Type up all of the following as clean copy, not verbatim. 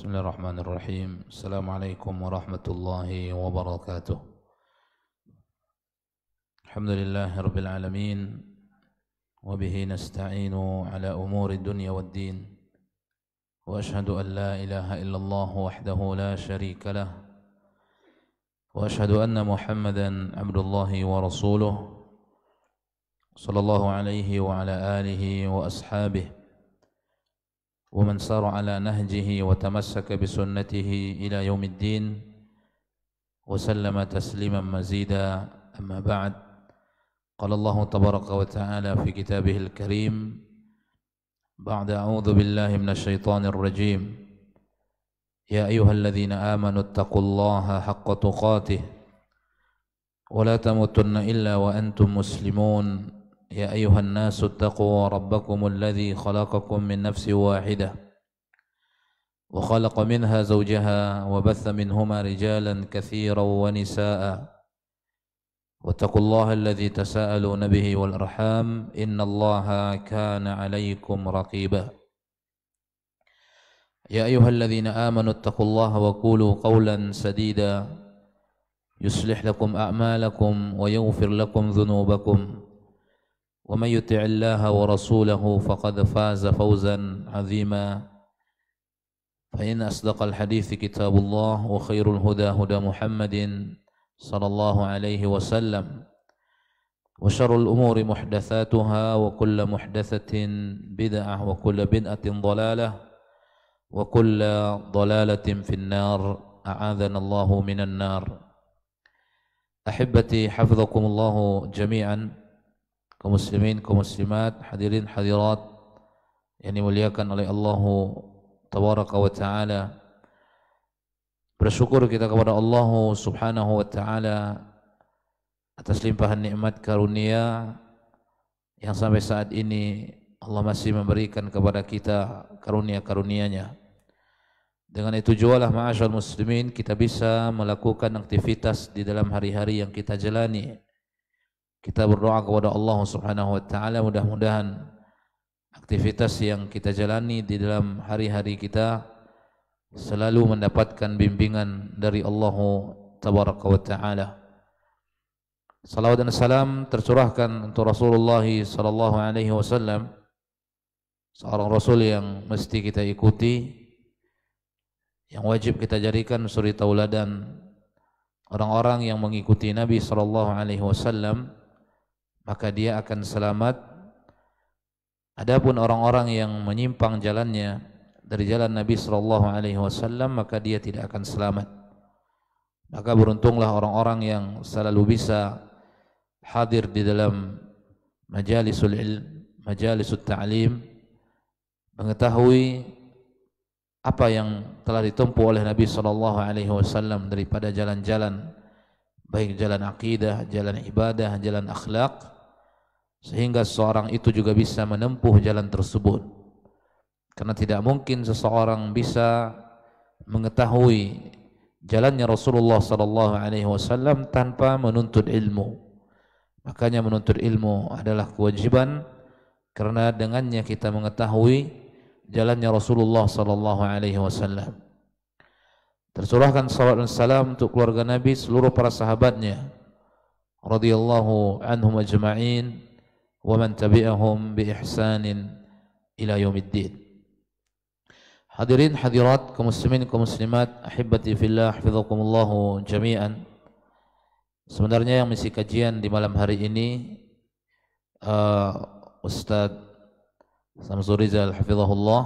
Bismillahirrahmanirrahim. Assalamualaikum warahmatullahi wabarakatuh. Alhamdulillahirabbil alamin wa bihi nasta'inu ala umuri dunya waddin. Wa ashhadu an la ilaha illallah wahdahu la syarika lah. Wa ashhadu anna Muhammadan abdullahi wa rasuluh. Sallallahu alaihi wa ala alihi wa ashabihi. ومن سار على نهجه وتمسك بسنته إلى يوم الدين وسلم تسليما مزيدا. أما بعد، قال الله تبارك وتعالى في كتابه الكريم بعد أعوذ بالله من الشيطان الرجيم: يا أيها الذين آمنوا اتقوا الله حق تقاته ولا تموتن إلا وأنتم مسلمون. يا أيها الناس اتقوا ربكم الذي خلقكم من نفس واحدة وخلق منها زوجها وبث منهما رجالا كثيرا ونساء واتقوا الله الذي تساءلون به والأرحام إن الله كان عليكم رقيبا. يا أيها الذين آمنوا اتقوا الله وقولوا قولا سديدا يصلح لكم أعمالكم ويغفر لكم ذنوبكم ومن يطع الله ورسوله فقد فاز فوزا عظيما. فإن أصدق الحديث كتاب الله وخير الهدى هدى محمد صلى الله عليه وسلم وشر الأمور محدثاتها وكل محدثة بدعة وكل بدعة ضلالة وكل ضلالة في النار. أعاذنا الله من النار. أحبتي حفظكم الله جميعا. Kaum muslimin, kaum muslimat, hadirin hadirat yang dimuliakan oleh Allah Tabaraka wa Ta'ala. Bersyukur kita kepada Allah Subhanahu wa Ta'ala atas limpahan nikmat karunia yang sampai saat ini Allah masih memberikan kepada kita karunia-karunia-Nya. Dengan itu jualah ma'asyar muslimin kita bisa melakukan aktivitas di dalam hari-hari yang kita jalani. Kita berdoa kepada Allah Subhanahu wa Ta'ala, mudah-mudahan aktivitas yang kita jalani di dalam hari-hari kita selalu mendapatkan bimbingan dari Allah Tabaraka wa Ta'ala. Salawat dan salam tercurahkan untuk Rasulullah sallallahu alaihi wasallam, seorang rasul yang mesti kita ikuti, yang wajib kita jadikan suri tauladan. Orang-orang yang mengikuti Nabi sallallahu alaihi wasallam maka dia akan selamat. Adapun orang-orang yang menyimpang jalannya dari jalan Nabi sallallahu alaihi wasallam maka dia tidak akan selamat. Maka beruntunglah orang-orang yang selalu bisa hadir di dalam majalisul ilm, majalisut ta'lim, mengetahui apa yang telah ditempuh oleh Nabi sallallahu alaihi wasallam daripada jalan-jalan, baik jalan akidah, jalan ibadah, jalan akhlak, sehingga seseorang itu juga bisa menempuh jalan tersebut. Karena tidak mungkin seseorang bisa mengetahui jalannya Rasulullah sallallahu alaihi wasallam tanpa menuntut ilmu. Makanya menuntut ilmu adalah kewajiban, karena dengannya kita mengetahui jalannya Rasulullah sallallahu alaihi wasallam. Tercurahkan salawat dan salam untuk keluarga Nabi, seluruh para sahabatnya radhiyallahu anhum ajma'in wa man tabi'ahum bi ihsanin ila yaumiddin. Hadirin hadirat, kaum muslimin kaum muslimat, ahibati fillah, hafizakumullah jami'an. Sebenarnya yang mengisi kajian di malam hari ini Ustaz Samsul Rizal hafizahullah,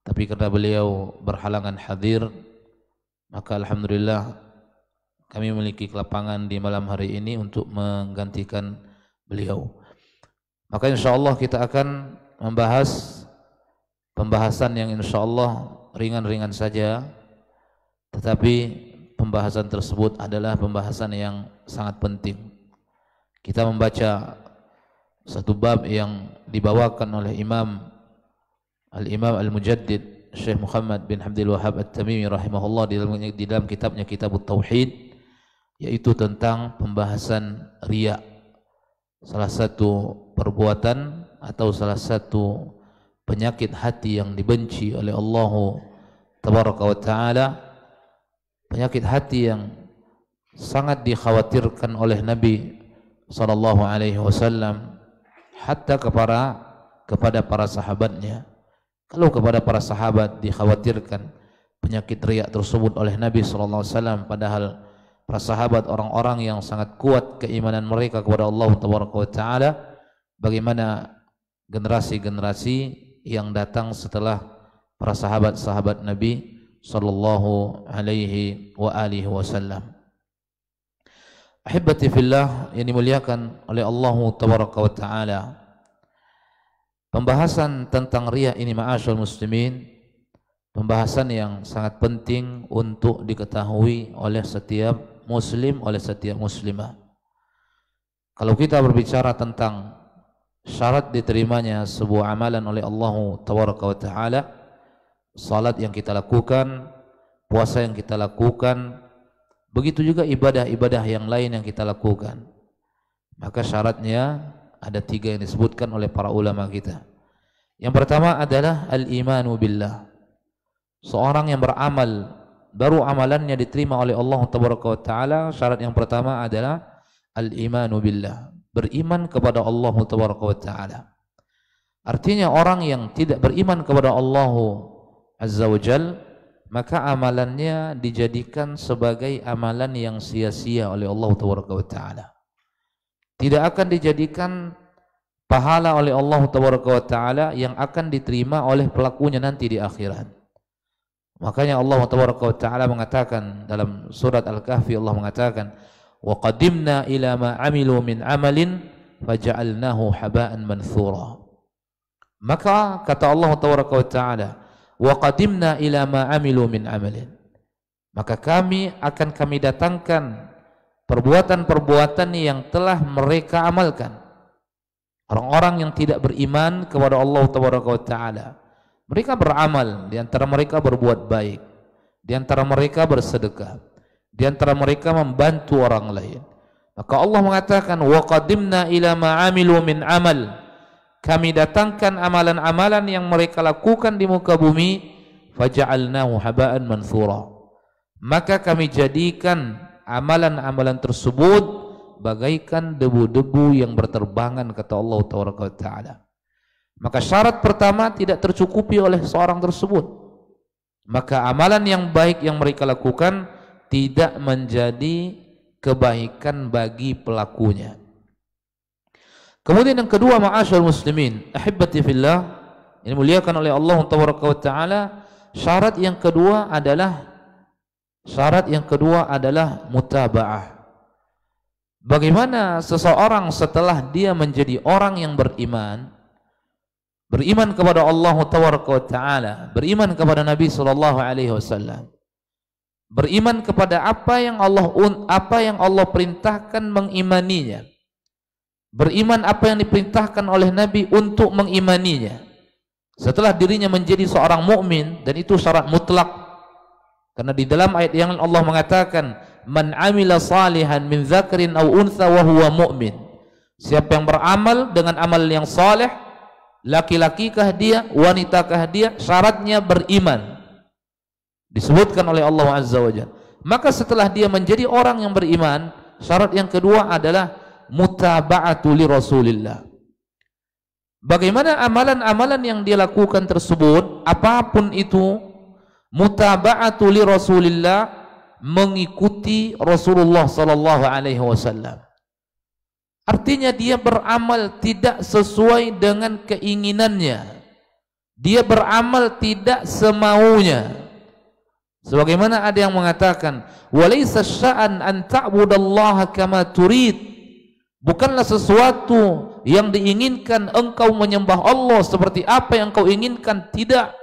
tapi karena beliau berhalangan hadir, maka alhamdulillah kami memiliki kelapangan di malam hari ini untuk menggantikan beliau. Maka insyaallah kita akan membahas pembahasan yang insyaallah ringan-ringan saja, tetapi pembahasan tersebut adalah pembahasan yang sangat penting. Kita membaca satu bab yang dibawakan oleh Al-Imam Al-Mujaddid Syekh Muhammad bin Abdul Wahhab At-Tamimi rahimahullah di dalam kitabnya Kitabut Tauhid, yaitu tentang pembahasan riya. Salah satu perbuatan atau salah satu penyakit hati yang dibenci oleh Allah tabaraka wa taala, penyakit hati yang sangat dikhawatirkan oleh Nabi sallallahu alaihi wasallam hatta kepada para sahabatnya. Kalau kepada para sahabat dikhawatirkan penyakit riya tersebut oleh Nabi sallallahu alaihi wasallam, padahal para sahabat orang-orang yang sangat kuat keimanan mereka kepada Allah tabaraka wa taala, bagaimana generasi-generasi yang datang setelah para sahabat-sahabat Nabi sallallahu alaihi wa alihi wasallam. Ahibati fillah yang dimuliakan oleh Allah tabaraka wa taala, pembahasan tentang riya ini ma'asyarul muslimin, pembahasan yang sangat penting untuk diketahui oleh setiap muslim, oleh setiap muslimah. Kalau kita berbicara tentang syarat diterimanya sebuah amalan oleh Allah tabaraka wa taala, salat yang kita lakukan, puasa yang kita lakukan, begitu juga ibadah-ibadah yang lain yang kita lakukan, maka syaratnya ada 3 yang disebutkan oleh para ulama kita. Yang pertama adalah al-imanu billah. Seorang yang beramal baru amalannya diterima oleh Allah tabaraka wa taala, syarat yang pertama adalah al-imanu billah, beriman kepada Allah tabaraka wa taala. Artinya orang yang tidak beriman kepada Allah azza wa jal, maka amalannya dijadikan sebagai amalan yang sia-sia oleh Allah tabaraka wa taala. Tidak akan dijadikan pahala oleh Allah tabaraka wa taala yang akan diterima oleh pelakunya nanti di akhirat. Makanya Allah tabaraka wa taala mengatakan dalam surat Al-Kahfi, Allah mengatakan, "Wa qadimna ila ma 'amilu min 'amalin faja'alnahu haba'an manthura." Maka kata Allah tabaraka wa taala, "Wa qadimna ila ma 'amilu min 'amalin." Maka kami datangkan perbuatan-perbuatan yang telah mereka amalkan. Orang-orang yang tidak beriman kepada Allah tabaraka wa taala, mereka beramal, di antara mereka berbuat baik, di antara mereka bersedekah, di antara mereka membantu orang lain. Maka Allah mengatakan, wa qadimna ila ma 'amilu min amal. Kami datangkan amalan-amalan yang mereka lakukan di muka bumi, faja'alnahu haba'an manthura. Maka kami jadikan amalan-amalan tersebut bagaikan debu-debu yang berterbangan, kata Allah taala. Maka syarat pertama tidak tercukupi oleh seorang tersebut, maka amalan yang baik yang mereka lakukan tidak menjadi kebaikan bagi pelakunya. Kemudian yang kedua, ma'asyarul muslimin, ahibati fillah, yang dimuliakan oleh Allah taala, syarat yang kedua adalah mutaba'ah. Bagaimana seseorang setelah dia menjadi orang yang beriman kepada Allah taala, beriman kepada Nabi sallallahu alaihi wasallam, beriman kepada apa yang Allah perintahkan mengimaninya, beriman apa yang diperintahkan oleh Nabi untuk mengimaninya. Setelah dirinya menjadi seorang mukmin, dan itu syarat mutlak, karena di dalam ayat yang Allah mengatakan, man amila salihan min dzakarin aw untha wa huwa mu'min. Siapa yang beramal dengan amal yang saleh, laki-lakikah dia, wanitakah dia, syaratnya beriman, disebutkan oleh Allah azza wa jalla. Maka setelah dia menjadi orang yang beriman, syarat yang kedua adalah mutaba'atu li Rasulillah. Bagaimana amalan-amalan yang dia lakukan tersebut, apapun itu, mutaba'atu li Rasulillah, mengikuti Rasulullah sallallahu alaihi wasallam. Artinya dia beramal tidak sesuai dengan keinginannya, dia beramal tidak semaunya. Sebagaimana ada yang mengatakan, walaysa sya'an an ta'budallaha kama turid. Bukanlah sesuatu yang diinginkan engkau menyembah Allah seperti apa yang kau inginkan, tidak.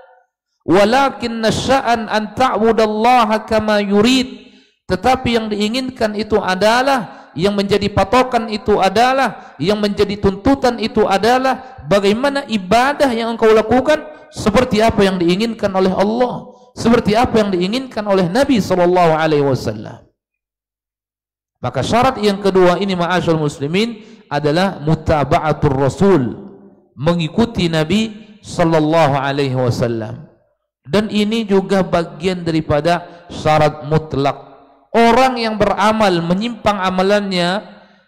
Walakinna sya'an an ta'budallaha kama yurid. Tetapi yang diinginkan itu adalah, yang menjadi patokan itu adalah, yang menjadi tuntutan itu adalah bagaimana ibadah yang engkau lakukan seperti apa yang diinginkan oleh Allah, seperti apa yang diinginkan oleh Nabi sallallahu alaihi wasallam. Maka syarat yang kedua ini, ma'asyarul muslimin, adalah mutaba'atur Rasul, mengikuti Nabi sallallahu alaihi wasallam. Dan ini juga bagian daripada syarat mutlak. Orang yang beramal menyimpang amalannya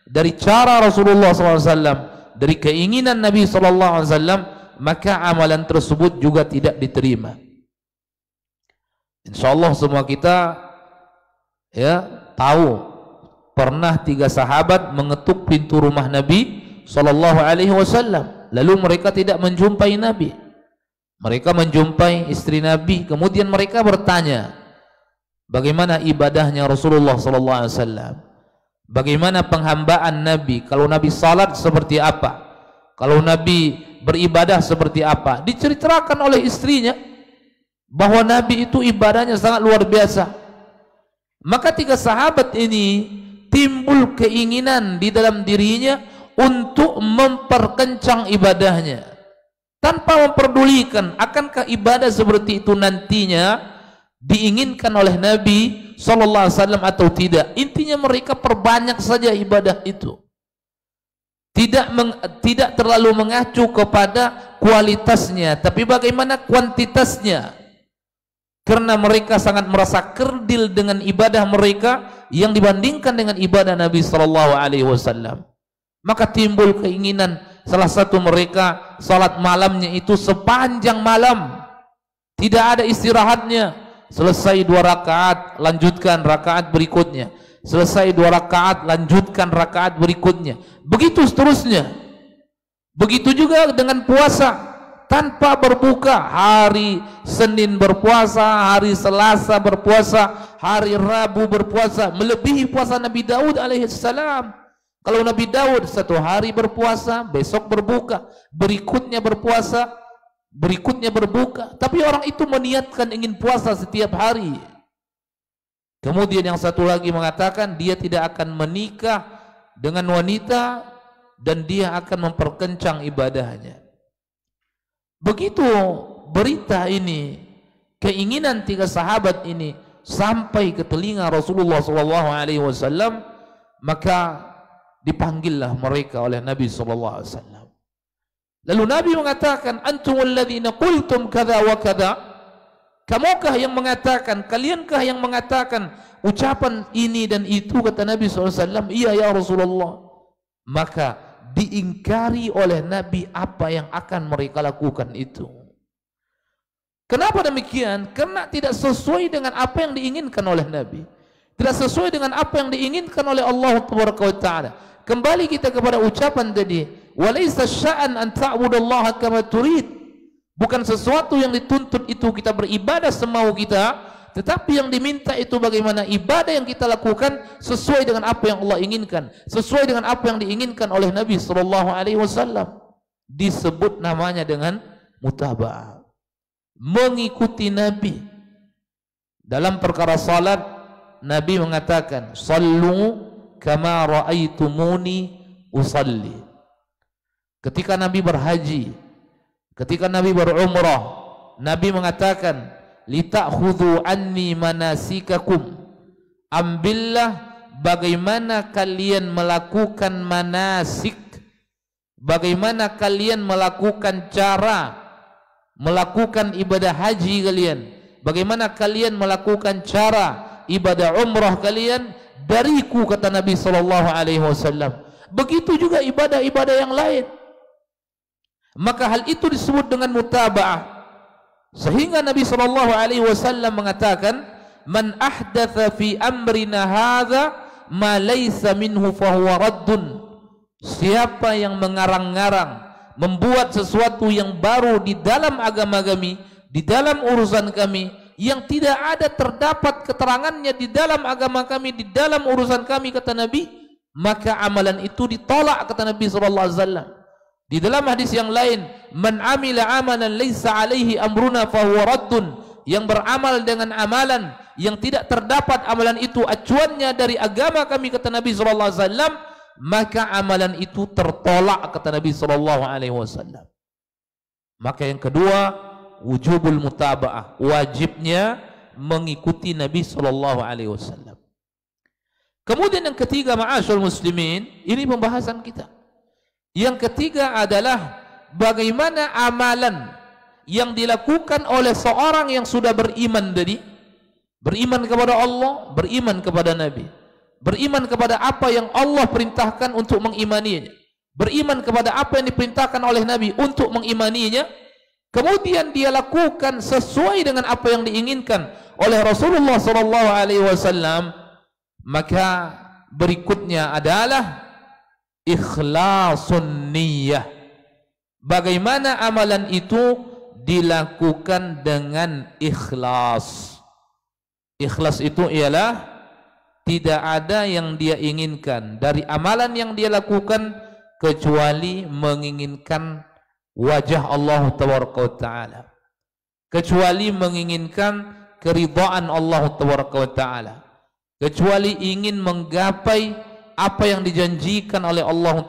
dari cara Rasulullah SAW, dari keinginan Nabi SAW, maka amalan tersebut juga tidak diterima. InsyaAllah semua kita ya tahu pernah 3 sahabat mengetuk pintu rumah Nabi SAW, lalu mereka tidak menjumpai Nabi. Mereka menjumpai istri Nabi, kemudian mereka bertanya, bagaimana ibadahnya Rasulullah SAW? Bagaimana penghambaan Nabi? Kalau Nabi salat seperti apa? Kalau Nabi beribadah seperti apa? Diceritakan oleh istrinya bahwa Nabi itu ibadahnya sangat luar biasa. Maka 3 sahabat ini timbul keinginan di dalam dirinya untuk memperkencang ibadahnya, tanpa memperdulikan akankah ibadah seperti itu nantinya diinginkan oleh Nabi SAW atau tidak. Intinya mereka perbanyak saja ibadah itu, tidak terlalu mengacu kepada kualitasnya, tapi bagaimana kuantitasnya. Karena mereka sangat merasa kerdil dengan ibadah mereka yang dibandingkan dengan ibadah Nabi SAW. Maka timbul keinginan salah satu mereka salat malamnya itu sepanjang malam, tidak ada istirahatnya. Selesai 2 rakaat, lanjutkan rakaat berikutnya. Selesai 2 rakaat, lanjutkan rakaat berikutnya. Begitu seterusnya. Begitu juga dengan puasa, tanpa berbuka. Hari Senin berpuasa, hari Selasa berpuasa, hari Rabu berpuasa, melebihi puasa Nabi Daud alaihissalam. Kalau Nabi Daud 1 hari berpuasa, besok berbuka, berikutnya berpuasa, berikutnya berbuka. Tapi orang itu meniatkan ingin puasa setiap hari. Kemudian yang satu lagi mengatakan dia tidak akan menikah dengan wanita dan dia akan memperkencang ibadahnya. Begitu berita ini, keinginan 3 sahabat ini sampai ke telinga Rasulullah SAW, maka dipanggillah mereka oleh Nabi SAW. Lalu Nabi mengatakan, antumul ladzina qultum kadza wa kadza. Kamukah yang mengatakan, kaliankah yang mengatakan ucapan ini dan itu, kata Nabi SAW. Iya ya Rasulullah. Maka diingkari oleh Nabi apa yang akan mereka lakukan itu. Kenapa demikian? Karena tidak sesuai dengan apa yang diinginkan oleh Nabi, tidak sesuai dengan apa yang diinginkan oleh Allah Taala. Kembali kita kepada ucapan tadi, walaysa sya'an an ta'budallaha kama turid. Bukan sesuatu yang dituntut itu kita beribadah semau kita, tetapi yang diminta itu bagaimana ibadah yang kita lakukan sesuai dengan apa yang Allah inginkan, sesuai dengan apa yang diinginkan oleh Nabi SAW. Disebut namanya dengan mutaba'ah, mengikuti Nabi. Dalam perkara salat, Nabi mengatakan, sallu kama ra'aitumuni usalli. Ketika Nabi berhaji, ketika Nabi berumrah, Nabi mengatakan, litakhudhu anni manasikakum. Ambillah bagaimana kalian melakukan manasik, bagaimana kalian melakukan cara melakukan ibadah haji kalian, bagaimana kalian melakukan cara ibadah umrah kalian dariku, kata Nabi SAW. Begitu juga ibadah-ibadah yang lain. Maka hal itu disebut dengan mutaba'ah. Sehingga Nabi SAW mengatakan, man ahdatha fi amrina hadza ma laysa minhu fahuwa raddun. Siapa yang mengarang-ngarang, membuat sesuatu yang baru di dalam agama kami, di dalam urusan kami, yang tidak ada terdapat keterangannya di dalam agama kami, di dalam urusan kami, kata Nabi, maka amalan itu ditolak, kata Nabi SAW. Di dalam hadis yang lain, man amila amalan laisa alaihi amruna fahuwa raddun. Yang beramal dengan amalan yang tidak terdapat amalan itu acuannya dari agama kami, kata Nabi SAW, maka amalan itu tertolak, kata Nabi SAW. Maka yang kedua, wujubul mutaba'ah, wajibnya mengikuti Nabi SAW. Kemudian yang ketiga, ma'asyul muslimin, ini pembahasan kita. Yang ketiga adalah bagaimana amalan yang dilakukan oleh seorang yang sudah beriman tadi, beriman kepada Allah, beriman kepada Nabi, beriman kepada apa yang Allah perintahkan untuk mengimaninya, beriman kepada apa yang diperintahkan oleh Nabi untuk mengimaninya, kemudian dia lakukan sesuai dengan apa yang diinginkan oleh Rasulullah SAW, maka berikutnya adalah ikhlasun niyyah. Bagaimana amalan itu dilakukan dengan ikhlas. Ikhlas itu ialah tidak ada yang dia inginkan dari amalan yang dia lakukan kecuali menginginkan wajah Allah Taala, kecuali menginginkan keridhaan Allah Taala, kecuali ingin menggapai apa yang dijanjikan oleh Allah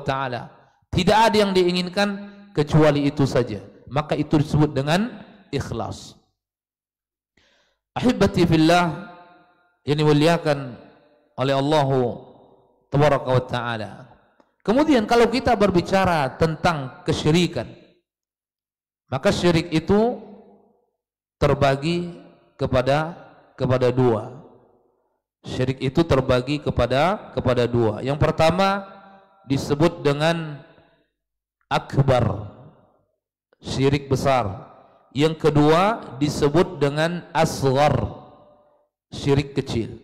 Taala. Tidak ada yang diinginkan kecuali itu saja, maka itu disebut dengan ikhlas. Ahibati fillah yang dimuliakan oleh Allah Taala. Kemudian kalau kita berbicara tentang kesyirikan, maka syirik itu terbagi kepada dua. Syirik itu terbagi kepada dua. Yang pertama disebut dengan akbar, syirik besar. Yang kedua disebut dengan asghar, syirik kecil.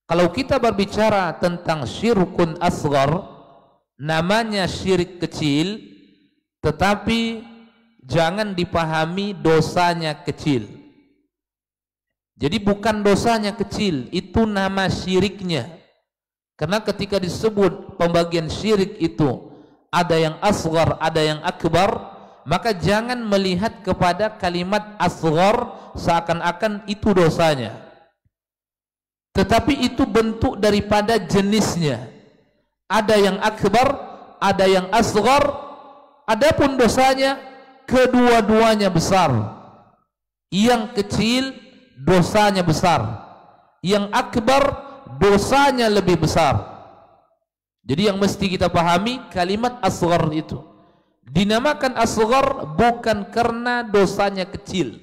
Kalau kita berbicara tentang syirkun asghar, namanya syirik kecil, tetapi jangan dipahami dosanya kecil. Jadi bukan dosanya kecil, itu nama syiriknya. Karena ketika disebut pembagian syirik itu ada yang asghar, ada yang akbar, maka jangan melihat kepada kalimat asghar seakan-akan itu dosanya, tetapi itu bentuk daripada jenisnya. Ada yang akbar, ada yang asghar. Adapun dosanya kedua-duanya besar. Yang kecil dosanya besar, yang akbar dosanya lebih besar. Jadi yang mesti kita pahami, kalimat asghar itu dinamakan asghar bukan karena dosanya kecil,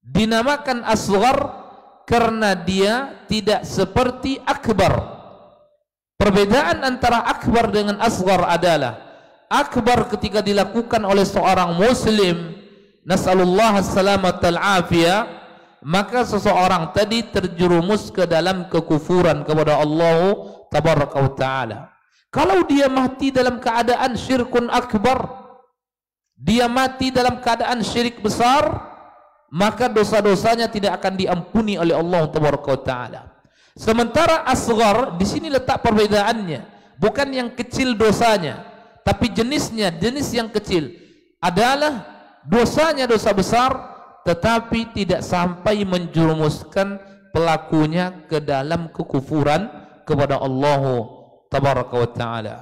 dinamakan asghar karena dia tidak seperti akbar. Perbedaan antara akbar dengan asghar adalah akbar ketika dilakukan oleh seorang muslim, nasallallahu salamatal afiyah, maka seseorang tadi terjerumus ke dalam kekufuran kepada Allah tabaraka wa taala. Kalau dia mati dalam keadaan syirkun akbar, dia mati dalam keadaan syirik besar, maka dosa-dosanya tidak akan diampuni oleh Allah tabaraka wa taala. Sementara asghar, di sini letak perbedaannya, bukan yang kecil dosanya, tapi jenisnya, jenis yang kecil adalah dosanya dosa besar, tetapi tidak sampai menjerumuskan pelakunya ke dalam kekufuran kepada Allah tabaraka wa ta'ala.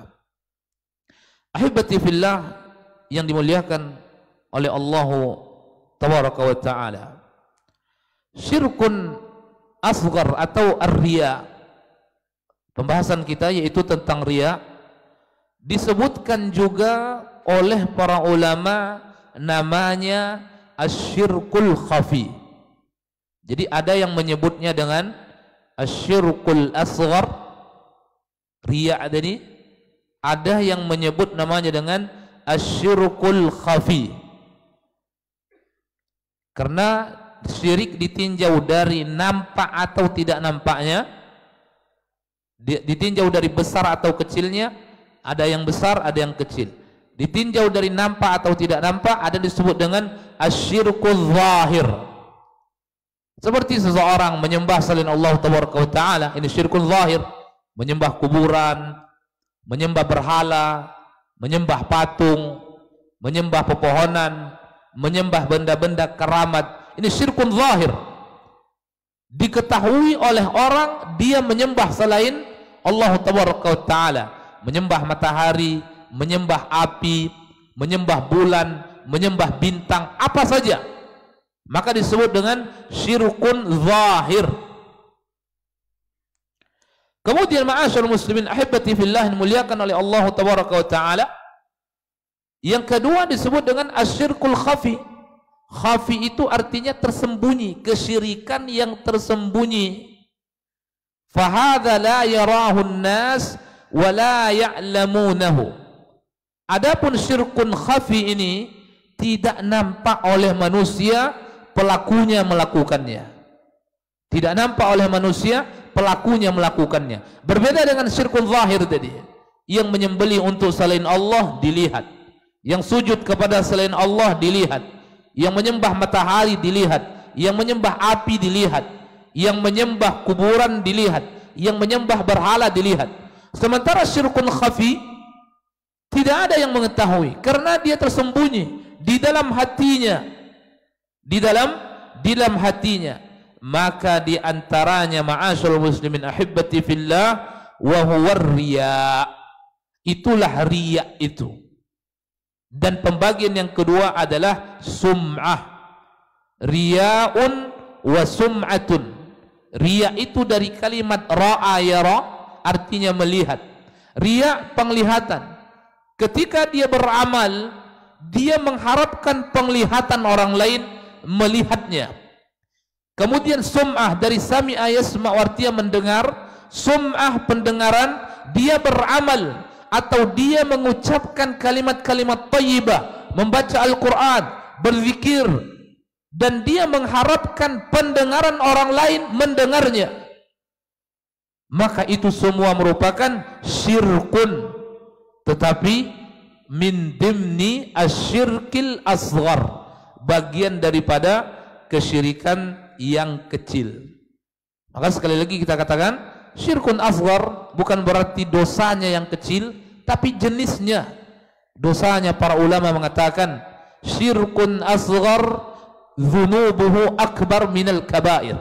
Ahibati fillah yang dimuliakan oleh Allah tabaraka wa ta'ala, syirkun asghar atau ar-riya, pembahasan kita yaitu tentang riya, disebutkan juga oleh para ulama namanya asyirkul khafi. Jadi ada yang menyebutnya dengan asyirkul asghar, riya tadi, ada yang menyebut namanya dengan asyirkul khafi. Karena syirik ditinjau dari nampak atau tidak nampaknya, ditinjau dari besar atau kecilnya, ada yang besar, ada yang kecil. Ditinjau dari nampak atau tidak nampak, ada disebut dengan asyirkul zahir. Seperti seseorang menyembah selain Allah tabaraka wa taala, ini syirkul zahir. Menyembah kuburan, menyembah berhala, menyembah patung, menyembah pepohonan, menyembah benda-benda keramat. Ini syirkun zahir. Diketahui oleh orang dia menyembah selain Allah tabaraka wa taala, menyembah matahari, menyembah api, menyembah bulan, menyembah bintang, apa saja, maka disebut dengan syirkun zahir. Kemudian ma'asyarul muslimin ahibati fillah, muliakan oleh Allah tabaraka wa taala, Yang kedua disebut dengan asyirkul khafi. Khafi itu artinya tersembunyi, kesyirikan yang tersembunyi. Fahadha la yarahun nas wa la ya'lamunahu. Adapun syirkun khafi ini tidak nampak oleh manusia, pelakunya melakukannya. Tidak nampak oleh manusia, pelakunya melakukannya. Berbeda dengan syirkun zahir tadi, yang menyembelih untuk selain Allah dilihat, yang sujud kepada selain Allah dilihat, yang menyembah matahari dilihat, yang menyembah api dilihat, yang menyembah kuburan dilihat, yang menyembah berhala dilihat. Sementara syirkun khafi tidak ada yang mengetahui, karena dia tersembunyi di dalam hatinya, di dalam hatinya. Maka di antaranya ma'asyarul muslimin ahibbati fillah wa huwa riya. Itulah riya itu. Dan pembagian yang kedua adalah sum'ah. Riya'un wa sum'atun. Riya itu dari kalimat ra'a yara, artinya melihat. Riya penglihatan. Ketika dia beramal, dia mengharapkan penglihatan orang lain melihatnya. Kemudian sum'ah dari sami'a yasma' artinya mendengar. Sum'ah pendengaran, dia beramal atau dia mengucapkan kalimat-kalimat thayyibah, membaca Al-Quran, berzikir, dan dia mengharapkan pendengaran orang lain mendengarnya. Maka itu semua merupakan syirkun, tetapi min dimni asyirkil asghar, bagian daripada kesyirikan yang kecil. Maka sekali lagi kita katakan syirkun asghar bukan berarti dosanya yang kecil, tapi jenisnya. Dosanya para ulama mengatakan syirkun asghar dzunubuhu akbar minal kabair.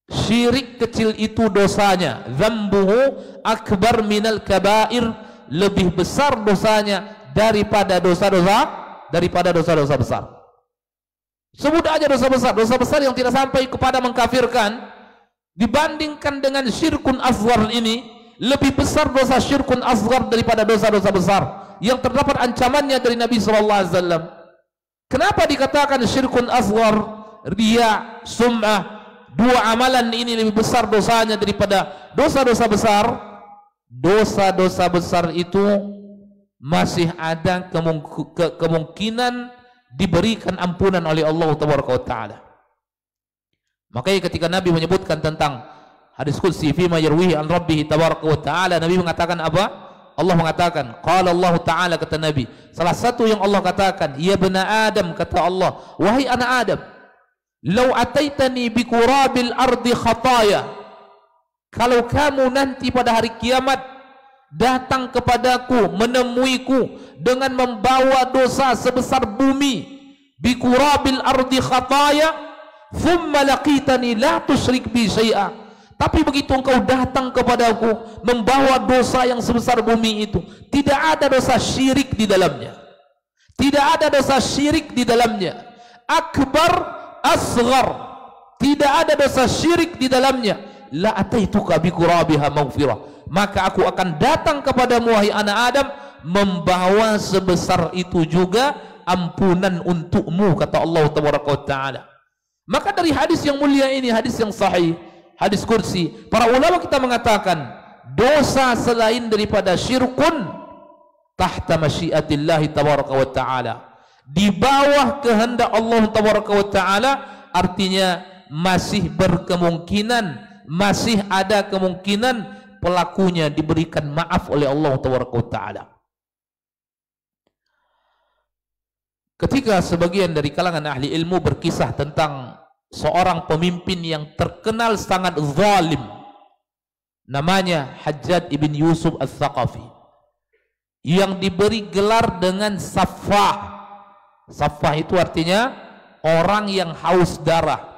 Syirik kecil itu dosanya, dzambuhu akbar minal kabair, lebih besar dosanya daripada dosa-dosa besar. Sebut aja dosa besar yang tidak sampai kepada mengkafirkan, dibandingkan dengan syirkun asghar ini, lebih besar dosa syirkun asghar daripada dosa-dosa besar yang terdapat ancamannya dari Nabi SAW. Kenapa dikatakan syirkun asghar, riya, sum'ah, dua amalan ini lebih besar dosanya daripada dosa-dosa besar? Dosa-dosa besar itu masih ada kemungkinan diberikan ampunan oleh Allah Taala. Makanya ketika Nabi menyebutkan tentang hadis qudsi fima yarwihi an rabbih tabaraka wa taala, Nabi mengatakan apa? Allah mengatakan, qala Allah Taala, kata Nabi, salah satu yang Allah katakan, ya bani Adam, kata Allah, wahai anak Adam, law ataitani bi qurabil ardi khataya, kalau kamu nanti pada hari kiamat datang kepadaku, menemuiku dengan membawa dosa sebesar bumi, bi qurabil ardi khataya, thumma laqitani la tusyrik bi syai'a, tapi begitu engkau datang kepadaku membawa dosa yang sebesar bumi itu, tidak ada dosa syirik di dalamnya, tidak ada dosa syirik di dalamnya, akbar asghar, tidak ada dosa syirik di dalamnya, la ataituka bi qurabiha maghfirah, maka aku akan datang kepadamu wahai anak Adam membawa sebesar itu juga ampunan untukmu, kata Allah Taala. Maka dari hadis yang mulia ini, hadis yang sahih, hadis kursi, para ulama kita mengatakan dosa selain daripada syirkun tahta masyiatillahi tabaraka wa ta'ala, di bawah kehendak Allah tabaraka wa ta'ala, artinya masih berkemungkinan, masih ada kemungkinan pelakunya diberikan maaf oleh Allah tabaraka wa ta'ala. Ketika sebagian dari kalangan ahli ilmu berkisah tentang seorang pemimpin yang terkenal sangat zalim, namanya Hajjaj ibn Yusuf al-Thaqafi, yang diberi gelar dengan Saffah. Saffah itu artinya orang yang haus darah.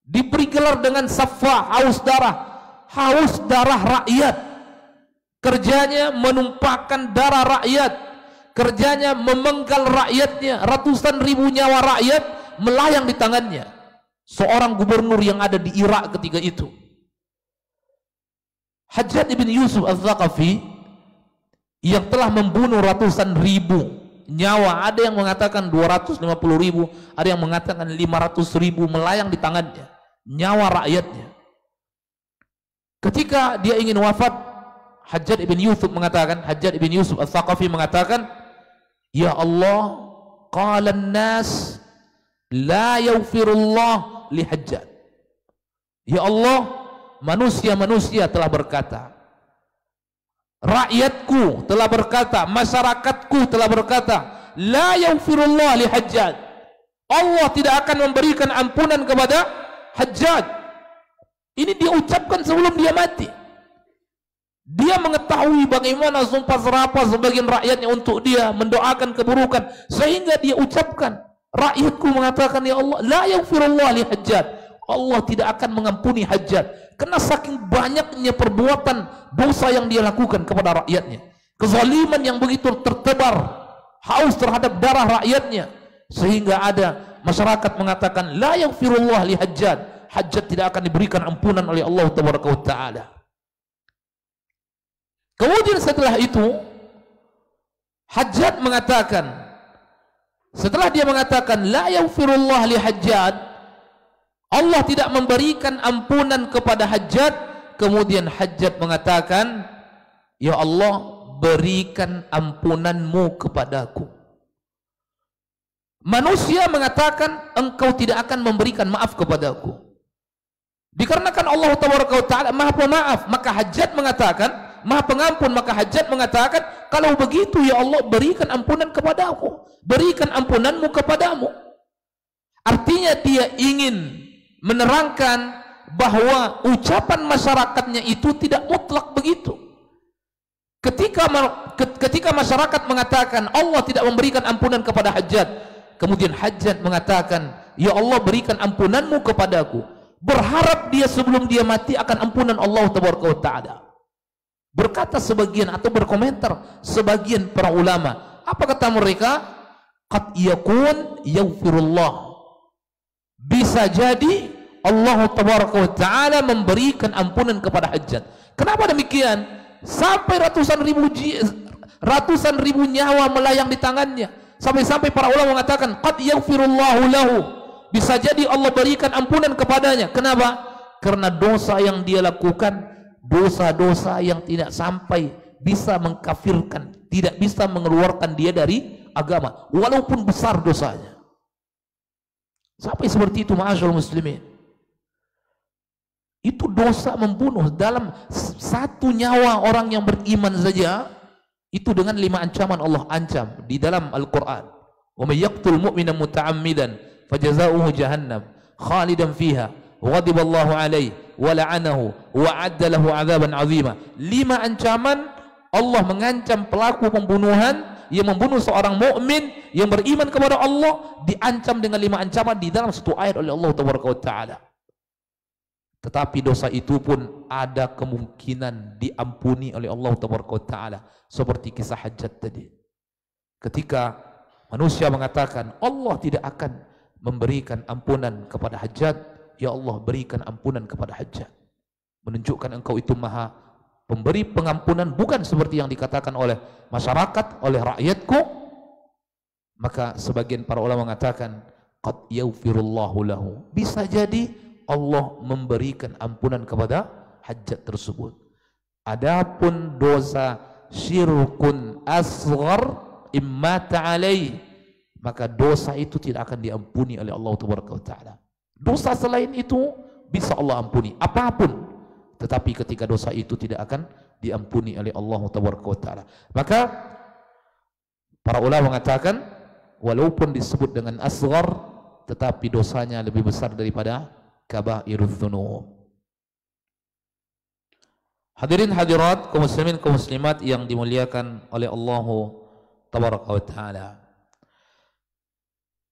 Diberi gelar dengan Saffah, haus darah rakyat. Kerjanya menumpahkan darah rakyat, kerjanya memenggal rakyatnya, ratusan ribu nyawa rakyat melayang di tangannya. Seorang gubernur yang ada di Irak ketika itu, Hajjaj ibn Yusuf al-Thaqafi, yang telah membunuh ratusan ribu nyawa, ada yang mengatakan 250.000, ada yang mengatakan 500.000 melayang di tangannya, nyawa rakyatnya. Ketika dia ingin wafat, Hajjaj ibn Yusuf mengatakan, Hajjaj ibn Yusuf Al-Thaqafi mengatakan, ya Allah, qala an-nas la yaghfirullah li Hajjaj. Ya Allah, manusia-manusia telah berkata, rakyatku telah berkata, masyarakatku telah berkata, la yaghfirullah li Hajjaj. Allah tidak akan memberikan ampunan kepada Hajjaj. Ini dia ucapkan sebelum dia mati. Dia mengetahui bagaimana sumpah serapah sebagian rakyatnya untuk dia, mendoakan keburukan, sehingga dia ucapkan, rakyatku mengatakan, ya Allah, la yaghfirullah li Hajjaj. Allah tidak akan mengampuni Hajjaj karena saking banyaknya perbuatan dosa yang dia lakukan kepada rakyatnya, kezaliman yang begitu tertebar, haus terhadap darah rakyatnya, sehingga ada masyarakat mengatakan, la yaghfirullah li Hajjaj. Hajjaj tidak akan diberikan ampunan oleh Allah Taala. Kemudian setelah itu, Hajjaj mengatakan, setelah dia mengatakan la yaghfirullah li Hajjaj, Allah tidak memberikan ampunan kepada Hajjaj, kemudian Hajjaj mengatakan, ya Allah, berikan ampunanmu kepadaku. Manusia mengatakan, engkau tidak akan memberikan maaf kepadaku. Dikarenakan Allah Taala Maha Pemaaf, maka Hajjaj mengatakan, Maha Pengampun, maka Hajjaj mengatakan, kalau begitu ya Allah, berikan ampunan kepadaku, berikan ampunanmu kepadamu. Artinya dia ingin menerangkan bahwa ucapan masyarakatnya itu tidak mutlak begitu. Ketika masyarakat mengatakan Allah tidak memberikan ampunan kepada Hajjaj, kemudian Hajjaj mengatakan, ya Allah, berikan ampunanmu kepadaku, berharap dia sebelum dia mati akan ampunan Allah Taala. Berkata sebagian atau berkomentar sebagian para ulama, apa kata mereka? Qad yakun yaghfirullah, bisa jadi Allah Taala memberikan ampunan kepada Hajjaj. Kenapa demikian? Sampai ratusan ribu nyawa melayang di tangannya, sampai para ulama mengatakan qad yaghfirullahu lahu, bisa jadi Allah berikan ampunan kepadanya. Kenapa? Karena dosa yang dia lakukan, dosa-dosa yang tidak sampai bisa mengkafirkan, tidak bisa mengeluarkan dia dari agama, walaupun besar dosanya. Sampai seperti itu, ma'asyarul muslimin. Itu dosa membunuh. Dalam satu nyawa orang yang beriman saja, itu dengan 5 ancaman Allah ancam di dalam Al-Quran. Wa may yaqtul mu'mina muta'ammidan fajazauhu jahannam khalidan fiha ghadiballahu alaihi wa la'anahu wa 'adda lahu 'adzaban 'azima. 5 ancaman Allah mengancam pelaku pembunuhan yang membunuh seorang mukmin yang beriman kepada Allah, diancam dengan 5 ancaman di dalam satu ayat oleh Allah Taala. Tetapi dosa itu pun ada kemungkinan diampuni oleh Allah Taala, seperti kisah Hajjaj tadi. Ketika manusia mengatakan Allah tidak akan memberikan ampunan kepada Hajjaj, ya Allah, berikan ampunan kepada Hajjaj. Menunjukkan engkau itu maha pemberi pengampunan, bukan seperti yang dikatakan oleh masyarakat, oleh rakyatku. Maka sebagian para ulama mengatakan qad yaghfirullahu lahu, bisa jadi Allah memberikan ampunan kepada Hajjaj tersebut. Adapun dosa syirkun asghar imma ta'alai, maka dosa itu tidak akan diampuni oleh Allah Taala. Dosa selain itu bisa Allah ampuni apapun, tetapi ketika dosa itu tidak akan diampuni oleh Allah Taala. Maka para ulama mengatakan walaupun disebut dengan asghar, tetapi dosanya lebih besar daripada kabairudz dzunub. Hadirin hadirat, kaum muslimin kaum muslimat yang dimuliakan oleh Allah Taala.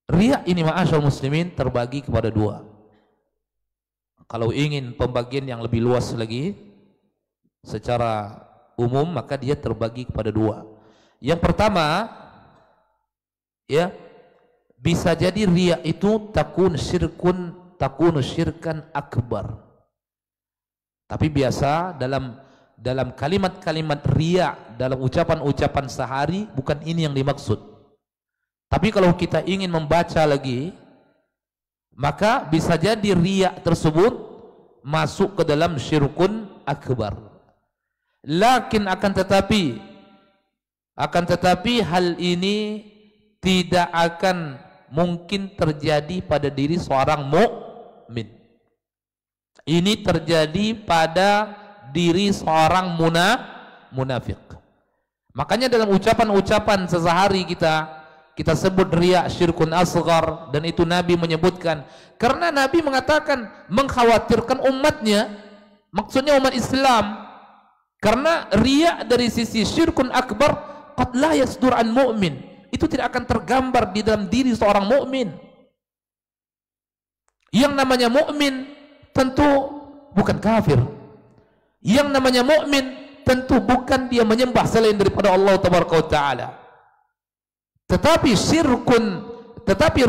Riya ini, ma'asyarul muslimin, terbagi kepada 2. Kalau ingin pembagian yang lebih luas lagi secara umum, maka dia terbagi kepada 2. Yang pertama, ya, bisa jadi riya itu takunu syirkan akbar. Tapi biasa dalam kalimat-kalimat riya, dalam ucapan-ucapan sehari, bukan ini yang dimaksud. Tapi kalau kita ingin membaca lagi, maka bisa jadi riya tersebut masuk ke dalam syirkun akbar. Lakin akan tetapi hal ini tidak akan mungkin terjadi pada diri seorang mukmin. Ini terjadi pada diri seorang munafik. Makanya dalam ucapan-ucapan sehari kita sebut riya syirkun asghar, dan itu Nabi menyebutkan karena Nabi mengatakan mengkhawatirkan umatnya, maksudnya umat Islam, karena riya dari sisi syirkun akbar qad la yasdur an mu'min, itu tidak akan tergambar di dalam diri seorang mukmin. Yang namanya mukmin tentu bukan kafir. Yang namanya mukmin tentu bukan dia menyembah selain daripada Allah Taala. Tetapi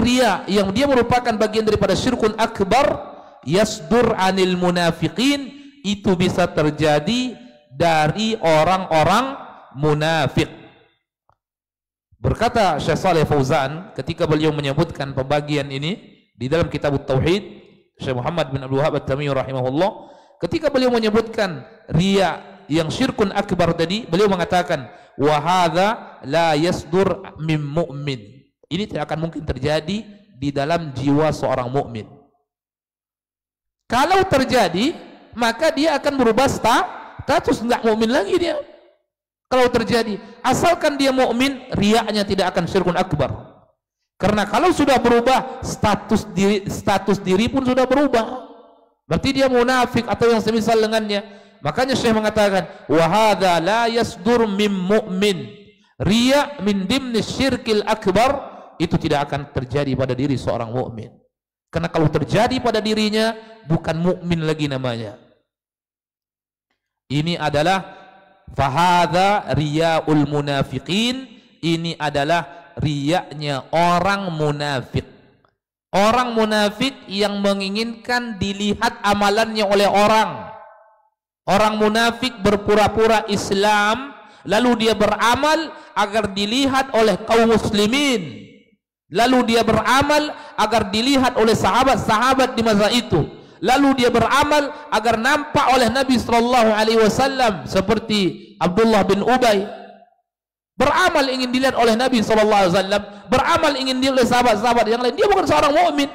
riya yang dia merupakan bagian daripada syirkun akbar, yasdur anil munafiqin, itu bisa terjadi dari orang-orang munafik. Berkata Syekh Shalih Fauzan ketika beliau menyebutkan pembagian ini di dalam kitab Tauhid, Syekh Muhammad bin Abdul Wahhab At-Tamimi rahimahullah, ketika beliau menyebutkan riya yang syirkun akbar tadi, beliau mengatakan wa hadza la yasdur min mu'min. Ini tidak akan mungkin terjadi di dalam jiwa seorang mukmin. Kalau terjadi, maka dia akan berubah status, enggak mukmin lagi dia. Kalau terjadi, asalkan dia mukmin, riyanya tidak akan syirkun akbar. Karena kalau sudah berubah, status diri pun sudah berubah. Berarti dia munafik atau yang semisal dengannya. Makanya Syekh mengatakan wa hadza la yasdur min mu'min. Riya min dimni syirkil akbar, itu tidak akan terjadi pada diri seorang mukmin. Karena kalau terjadi pada dirinya, bukan mukmin lagi namanya. Ini adalah fahadha riyaul munafiqin, ini adalah riyanya orang munafik. Orang munafik yang menginginkan dilihat amalannya oleh orang. Orang munafik berpura-pura Islam, lalu dia beramal agar dilihat oleh kaum muslimin. Lalu dia beramal agar dilihat oleh sahabat-sahabat di masa itu. Lalu dia beramal agar nampak oleh Nabi SAW, seperti Abdullah bin Ubay. Beramal ingin dilihat oleh Nabi SAW, beramal ingin dilihat oleh sahabat-sahabat yang lain. Dia bukan seorang mukmin,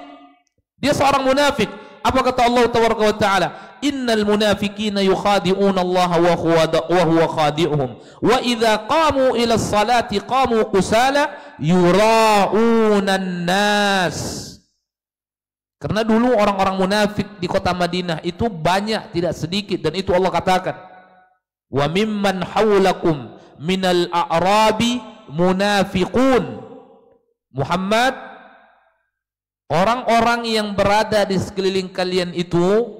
dia seorang munafik. Apa kata Allah Taala? Innal munafiqina yukhadi'una Allah wa huwa khadi'uhum wa idza qamu ila salati qamu qusala yura'unan nas. Karena dulu orang-orang munafik di kota Madinah itu banyak, tidak sedikit, dan itu Allah katakan wa mimman haulakum minal a'rabi munafiqun. Muhammad, orang-orang yang berada di sekeliling kalian itu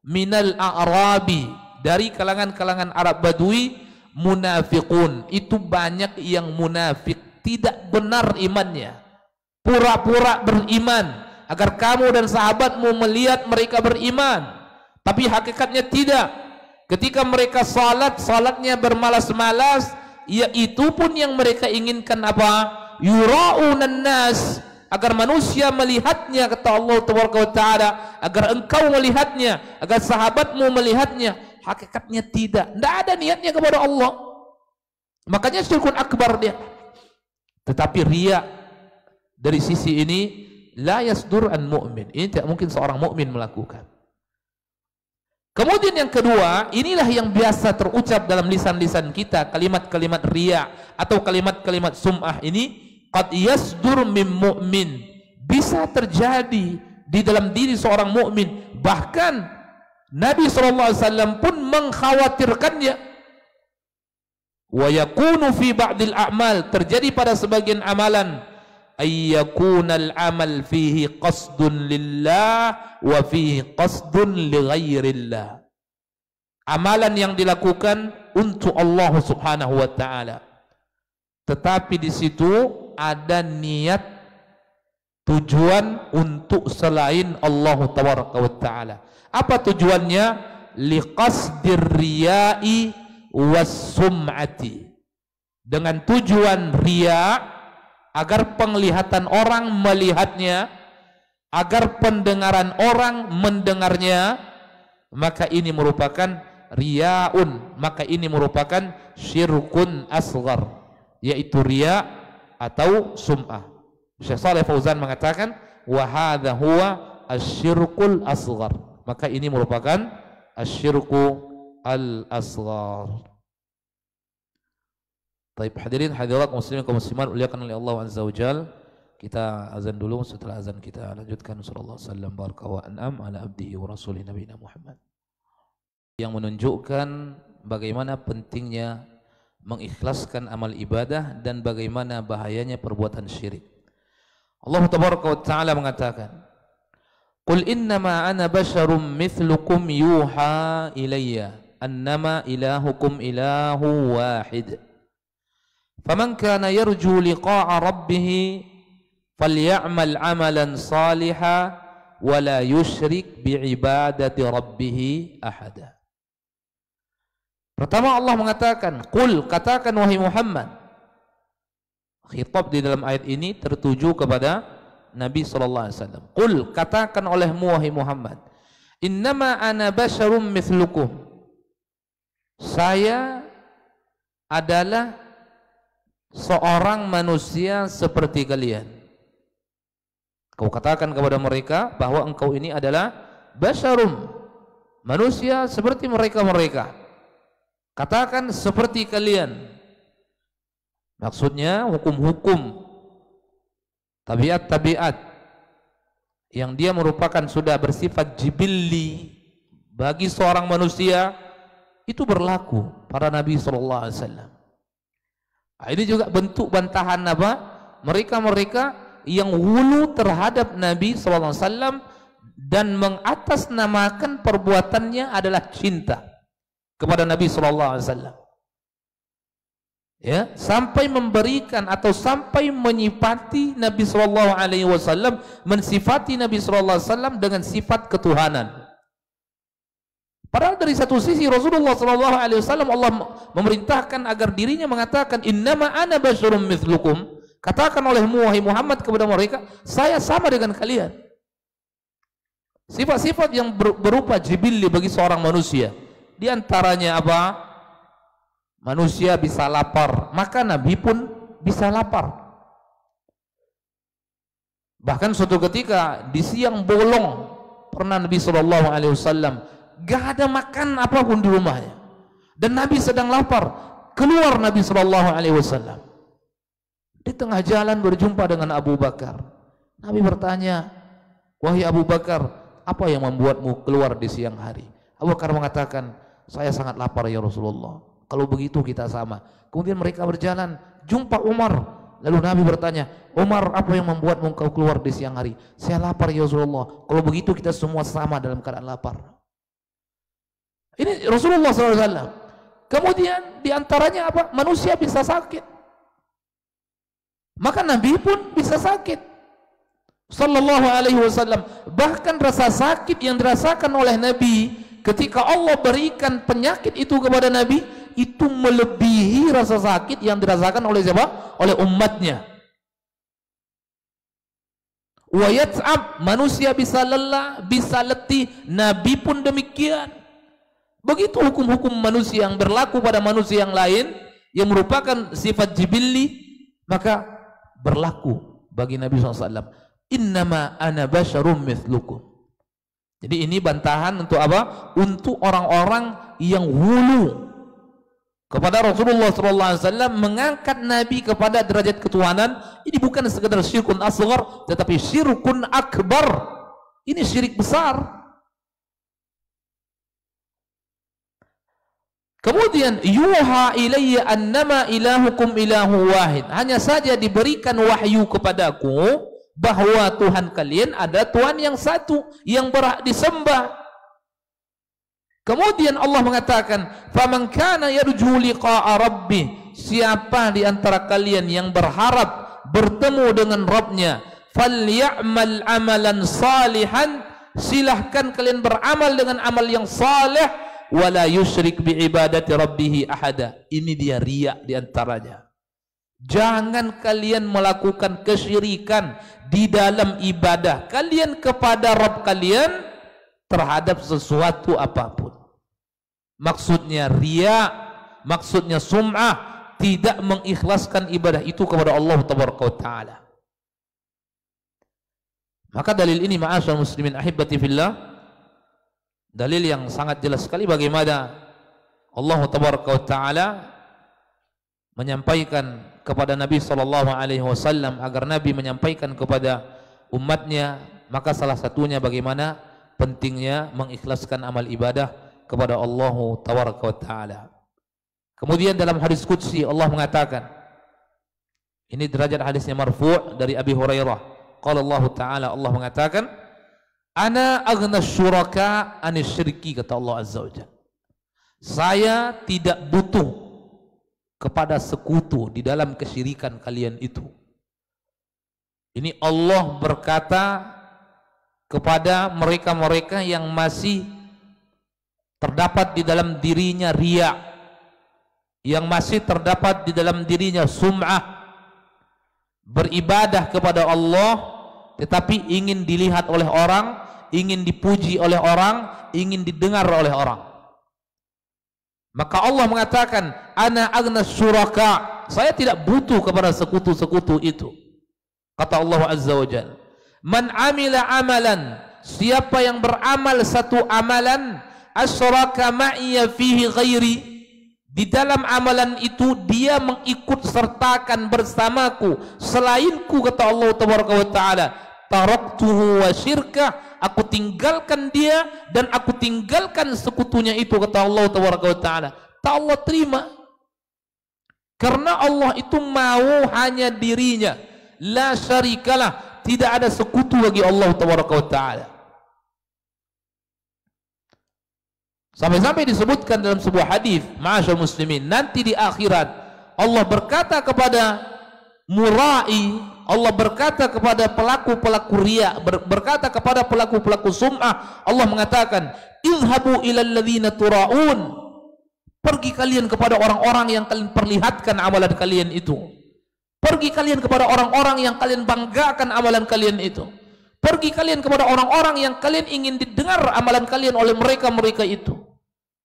minal a'rabi, dari kalangan-kalangan Arab Badui, munafiqun, itu banyak yang munafik, tidak benar imannya, pura-pura beriman agar kamu dan sahabatmu melihat mereka beriman, tapi hakikatnya tidak. Ketika mereka salatnya bermalas-malas, yaitu pun yang mereka inginkan apa? Yura'unan nas, agar manusia melihatnya, kata Allah Taala, agar engkau melihatnya, agar sahabatmu melihatnya. Hakikatnya tidak ada niatnya kepada Allah. Makanya syirkun akbar dia. Tetapi riya dari sisi ini la yasdur an mu'min, ini tidak mungkin seorang mukmin melakukan. Kemudian yang kedua, inilah yang biasa terucap dalam lisan-lisan kita, kalimat-kalimat riya atau kalimat-kalimat sum'ah ini, qad yasdur min mu'min, bisa terjadi di dalam diri seorang mukmin. Bahkan Nabi SAW pun mengkhawatirkannya. Wa yakunu fi ba'dil a'mal, terjadi pada sebagian amalan, ayyakunal amal fihi qasdun lillah wa fihi qasdun li ghairillah. Amalan yang dilakukan untuk Allah Subhanahu wa taala, tetapi di situ ada niat tujuan untuk selain Allah Taala. Apa tujuannya? Liqasdir riya'i was sum'ati, dengan tujuan riya agar penglihatan orang melihatnya, agar pendengaran orang mendengarnya, maka ini merupakan riyaun, maka ini merupakan syirkun asghar, yaitu riya atau sum'ah. Syekh Shalih Fauzan mengatakan wa hadza huwa asyirkul asghar, maka ini merupakan asyirku al-asghar. Baik, hadirin hadirat muslimin kaum muslimat muliakan oleh Allah azza wajal. Kita azan dulu, setelah azan kita lanjutkan. Sallallahu alaihi wasallam baraka wa an'am ala abdihi wa rasulih nabiyina Muhammad, yang menunjukkan bagaimana pentingnya mengikhlaskan amal ibadah dan bagaimana bahayanya perbuatan syirik. Allah tabaraka wa taala mengatakan, "Qul innama ana basyarum mithlukum yuha ilayya annama ilahukum ilahu wahid. Faman kana yarju liqa'a rabbih falyamal 'amalan salihan wa la yusyrik bi'ibadati rabbih ahada." Pertama Allah mengatakan, "Qul," katakan wahai Muhammad. Khitab di dalam ayat ini tertuju kepada Nabi sallallahu alaihi wasallam. "Qul," katakan olehmu wahai Muhammad, "Innama ana basyarum mithlukum." Saya adalah seorang manusia seperti kalian. Kau katakan kepada mereka bahwa engkau ini adalah basyarum, manusia seperti mereka-mereka. Katakan seperti kalian. Maksudnya hukum-hukum, tabiat-tabiat yang dia merupakan sudah bersifat jibilli bagi seorang manusia, itu berlaku pada Nabi sallallahu alaihi wasallam. Ini juga bentuk bantahan apa? Mereka-mereka yang hulu terhadap Nabi sallallahu alaihi wasallam dan mengatasnamakan perbuatannya adalah cinta kepada Nabi sallallahu alaihi wasallam. Ya, sampai memberikan atau sampai menyifati Nabi sallallahu alaihi wasallam, mensifati Nabi sallallahu alaihi wasallam dengan sifat ketuhanan. Padahal dari satu sisi Rasulullah sallallahu alaihi wasallam Allah memerintahkan agar dirinya mengatakan innama ana basyarum mithlukum. Katakan olehmu wahai Muhammad kepada mereka, saya sama dengan kalian. Sifat-sifat yang berupa jibilli bagi seorang manusia. Di antaranya apa? Manusia bisa lapar, maka Nabi pun bisa lapar. Bahkan suatu ketika di siang bolong pernah Nabi sallallahu alaihi wasallam gak ada makan apapun di rumahnya dan Nabi sedang lapar. Keluar Nabi sallallahu alaihi wasallam, di tengah jalan berjumpa dengan Abu Bakar. Nabi bertanya, "Wahai Abu Bakar, apa yang membuatmu keluar di siang hari?" Abu Bakar mengatakan, "Saya sangat lapar ya Rasulullah." Kalau begitu kita sama. Kemudian mereka berjalan, jumpa Umar. Lalu Nabi bertanya, "Umar, apa yang membuatmu engkau keluar di siang hari?" "Saya lapar ya Rasulullah." "Kalau begitu kita semua sama dalam keadaan lapar." Ini Rasulullah SAW. Kemudian diantaranya apa? Manusia bisa sakit. Maka Nabi pun bisa sakit. Sallallahu alaihi wasallam. Bahkan rasa sakit yang dirasakan oleh Nabi ketika Allah berikan penyakit itu kepada Nabi, itu melebihi rasa sakit yang dirasakan oleh siapa? Oleh umatnya. Wa yat'ab, manusia bisa lelah, bisa letih, Nabi pun demikian. Begitu hukum-hukum manusia yang berlaku pada manusia yang lain yang merupakan sifat jibilli, maka berlaku bagi Nabi SAW. Innama ana basyarum mithlukum. Jadi ini bantahan untuk apa? Untuk orang-orang yang hulu kepada Rasulullah SAW, mengangkat Nabi kepada derajat ketuhanan. Ini bukan sekedar syirkun asghar, tetapi syirkun akbar. Ini syirik besar. Kemudian yuha ilayya annama ilahukum ilahu wahid. Hanya saja diberikan wahyu kepadaku bahwa Tuhan kalian ada Tuhan yang satu yang berhak disembah. Kemudian Allah mengatakan, "Faman kana yarju liqa'a rabbih," siapa di antara kalian yang berharap bertemu dengan Rabbnya, "falyamal amalan salihan," silahkan kalian beramal dengan amal yang saleh, "wala yusyrik bi ibadati rabbih ahada." Ini dia riya di antaranya. Jangan kalian melakukan kesyirikan di dalam ibadah kalian kepada Rabb kalian terhadap sesuatu apapun. Maksudnya riya, maksudnya sum'ah, tidak mengikhlaskan ibadah itu kepada Allah Taala. Maka dalil ini ma'asyar muslimin ahibati fillah, dalil yang sangat jelas sekali bagaimana Allah Taala menyampaikan kepada Nabi SAW agar Nabi menyampaikan kepada umatnya. Maka salah satunya bagaimana pentingnya mengikhlaskan amal ibadah kepada Allah Taala. Kemudian dalam hadis qudsi Allah mengatakan, ini derajat hadisnya marfu' dari Abi Hurairah, qala Allah Ta'ala, Allah mengatakan, ana aghna syuraka anis syirki, kata Allah Azza wa Jalla, saya tidak butuh kepada sekutu di dalam kesyirikan kalian itu. Ini Allah berkata kepada mereka-mereka yang masih terdapat di dalam dirinya riya, yang masih terdapat di dalam dirinya sum'ah, beribadah kepada Allah tetapi ingin dilihat oleh orang, ingin dipuji oleh orang, ingin didengar oleh orang. Maka Allah mengatakan, ana aghna syuraka, saya tidak butuh kepada sekutu-sekutu itu. Kata Allah Azza wa Jalla, man amila amalan, siapa yang beramal satu amalan, asyraka ma'iya fihi ghairi, di dalam amalan itu dia mengikut sertakan bersamaku selainku, kata Allah Taala, taraktuhu wa syirkah, aku tinggalkan dia dan aku tinggalkan sekutunya itu, kata Allah Taala. Tak Allah terima, karena Allah itu mau hanya dirinya, la syarikalah, tidak ada sekutu bagi Allah Taala. Sampai-sampai disebutkan dalam sebuah hadis, ma'asyar muslimin, nanti di akhirat Allah berkata kepada murai, Allah berkata kepada pelaku-pelaku riya, berkata kepada pelaku-pelaku sum'ah, Allah mengatakan, izhabu ilal ladzina turaun, pergi kalian kepada orang-orang yang kalian perlihatkan amalan kalian itu. Pergi kalian kepada orang-orang yang kalian banggakan amalan kalian itu. Pergi kalian kepada orang-orang yang kalian ingin didengar amalan kalian oleh mereka-mereka itu.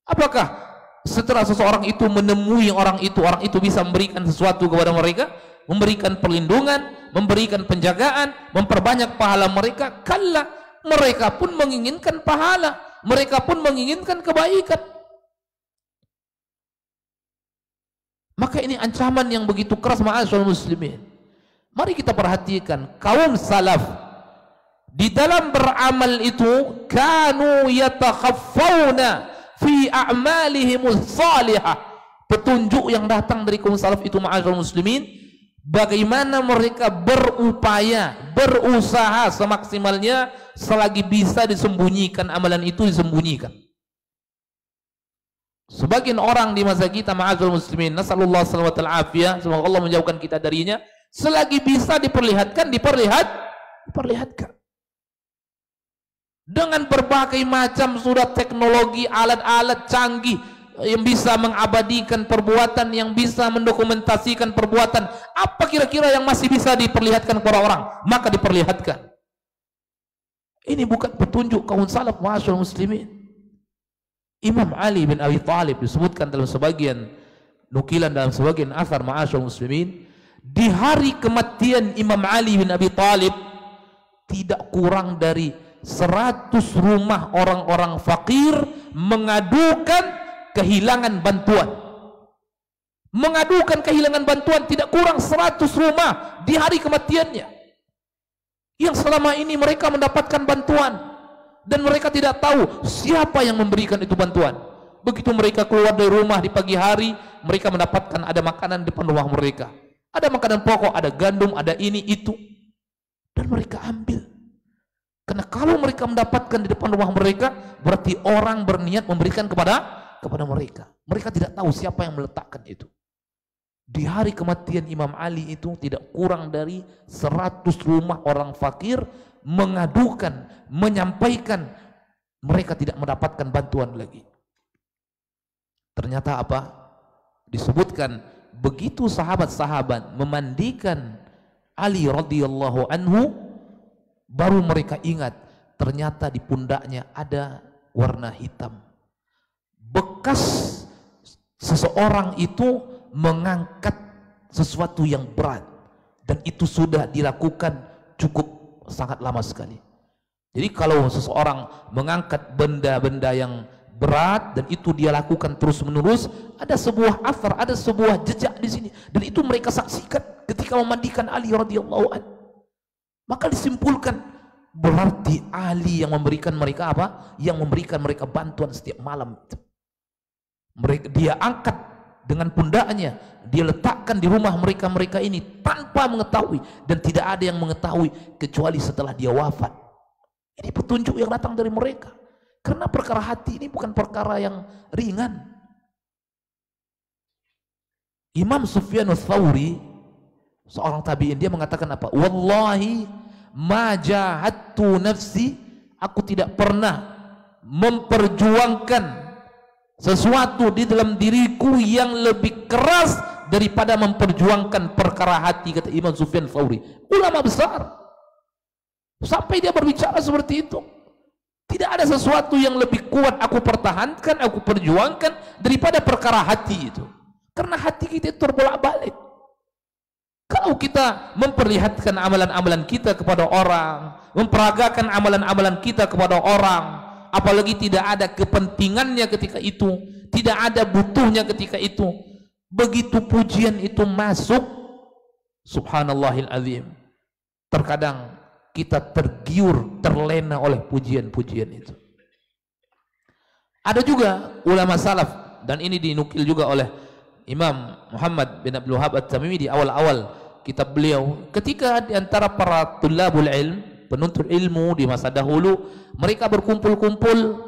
Apakah setelah seseorang itu menemui orang itu bisa memberikan sesuatu kepada mereka? Memberikan perlindungan, memberikan penjagaan, memperbanyak pahala mereka? Kalla, mereka pun menginginkan pahala, mereka pun menginginkan kebaikan. Maka ini ancaman yang begitu keras, ma'asyarul muslimin. Mari kita perhatikan kaum salaf di dalam beramal itu, kanu yatakhaffawna fi a'malihimus salihah. Petunjuk yang datang dari kaum salaf itu, ma'asyarul muslimin, bagaimana mereka berupaya, berusaha semaksimalnya selagi bisa disembunyikan amalan itu, disembunyikan. Sebagian orang di masa kita, ma'asyarul muslimin, nasallallahu alaihi wasallam, semoga Allah menjauhkan kita darinya, selagi bisa diperlihatkan, diperlihatkan. Dengan berbagai macam sudah teknologi, alat-alat canggih yang bisa mengabadikan perbuatan, yang bisa mendokumentasikan perbuatan. Apa kira-kira yang masih bisa diperlihatkan kepada orang? Maka diperlihatkan. Ini bukan petunjuk kaum salaf, ma'asyarul muslimin. Imam Ali bin Abi Thalib disebutkan dalam sebagian nukilan, dalam sebagian asar, ma'asyarul muslimin, di hari kematian Imam Ali bin Abi Thalib tidak kurang dari 100 rumah orang-orang fakir mengadukan kehilangan bantuan. Mengadukan kehilangan bantuan, tidak kurang 100 rumah di hari kematiannya, yang selama ini mereka mendapatkan bantuan dan mereka tidak tahu siapa yang memberikan itu bantuan. Begitu mereka keluar dari rumah di pagi hari, mereka mendapatkan ada makanan di depan rumah mereka, ada makanan pokok, ada gandum, ada ini itu, dan mereka ambil. Karena kalau mereka mendapatkan di depan rumah mereka, berarti orang berniat memberikan kepada mereka. Mereka tidak tahu siapa yang meletakkan itu. Di hari kematian Imam Ali itu tidak kurang dari 100 rumah orang fakir mengadukan, menyampaikan mereka tidak mendapatkan bantuan lagi. Ternyata apa? Disebutkan begitu sahabat-sahabat memandikan Ali radhiyallahu anhu, baru mereka ingat ternyata di pundaknya ada warna hitam. Bekas seseorang itu mengangkat sesuatu yang berat, dan itu sudah dilakukan cukup sangat lama sekali. Jadi kalau seseorang mengangkat benda-benda yang berat dan itu dia lakukan terus-menerus, ada sebuah athar, ada sebuah jejak di sini, dan itu mereka saksikan ketika memandikan Ali radhiyallahu anhu. Maka disimpulkan berarti Ali yang memberikan mereka apa? Yang memberikan mereka bantuan setiap malam. Dia angkat dengan pundaknya, dia letakkan di rumah mereka ini tanpa mengetahui, dan tidak ada yang mengetahui kecuali setelah dia wafat. Ini petunjuk yang datang dari mereka, karena perkara hati ini bukan perkara yang ringan. Imam Sufyan Ats-Tsauri, seorang tabi'in, dia mengatakan apa? Wallahi ma jahadtu nafsi, aku tidak pernah memperjuangkan sesuatu di dalam diriku yang lebih keras daripada memperjuangkan perkara hati, kata Imam Sufyan Ats-Tsauri, ulama besar. Sampai dia berbicara seperti itu, tidak ada sesuatu yang lebih kuat aku pertahankan, aku perjuangkan daripada perkara hati itu. Karena hati kita itu terbolak-balik. Kalau kita memperlihatkan amalan-amalan kita kepada orang, memperagakan amalan-amalan kita kepada orang, apalagi tidak ada kepentingannya ketika itu, tidak ada butuhnya ketika itu, begitu pujian itu masuk, subhanallahil azim, terkadang kita tergiur, terlena oleh pujian-pujian itu. Ada juga ulama salaf, dan ini dinukil juga oleh Imam Muhammad bin Abdul Wahhab At-Tamimi di awal-awal kitab beliau, ketika di antara para tulabul ilm, penuntut ilmu di masa dahulu, mereka berkumpul-kumpul,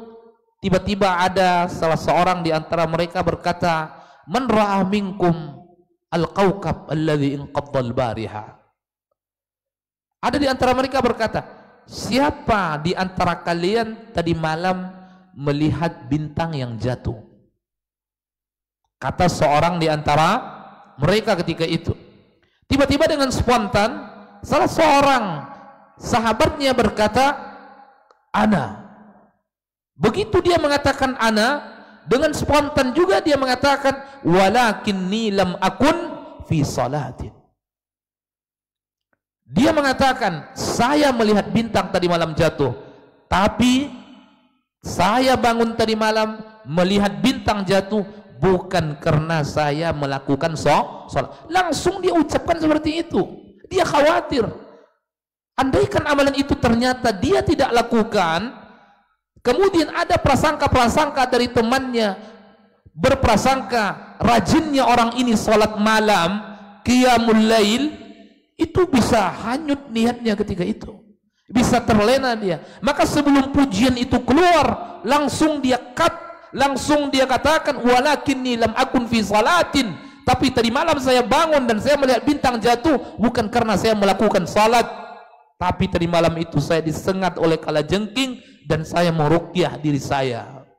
tiba-tiba ada salah seorang di antara mereka berkata, man ra'a minkum al-qawqab alladhi inqadda al-bariha. Ada di antara mereka berkata, siapa di antara kalian tadi malam melihat bintang yang jatuh? Kata seorang di antara mereka ketika itu. Tiba-tiba dengan spontan salah seorang sahabatnya berkata, ana. Begitu dia mengatakan ana, dengan spontan juga dia mengatakan, walakinni lam akun fi salatin. Dia mengatakan, saya melihat bintang tadi malam jatuh, tapi saya bangun tadi malam melihat bintang jatuh bukan karena saya melakukan sholat. Langsung dia ucapkan seperti itu. Dia khawatir, andaikan amalan itu ternyata dia tidak lakukan, kemudian ada prasangka-prasangka dari temannya, berprasangka rajinnya orang ini sholat malam, qiyamul lail, itu bisa hanyut niatnya ketika itu, bisa terlena dia. Maka sebelum pujian itu keluar, langsung dia cut, langsung dia katakan, walakinni lam akun fi salatin, tapi tadi malam saya bangun dan saya melihat bintang jatuh bukan karena saya melakukan salat, tapi tadi malam itu saya disengat oleh kalajengking dan saya meruqyah diri saya.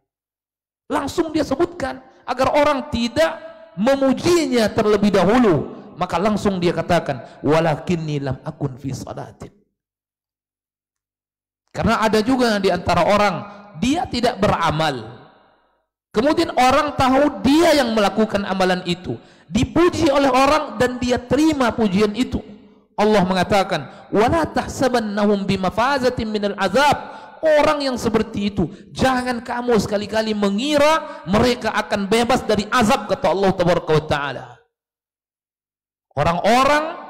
Langsung dia sebutkan agar orang tidak memujinya terlebih dahulu, maka langsung dia katakan, walakinni lam akun fi salatin. Karena ada juga di antara orang, dia tidak beramal, kemudian orang tahu dia yang melakukan amalan itu, dipuji oleh orang dan dia terima pujian itu. Allah mengatakan, wala tahsabannahum bimafazatin minal azab. Orang yang seperti itu, jangan kamu sekali-kali mengira mereka akan bebas dari azab, kata Allah tabaraka wa taala. Orang-orang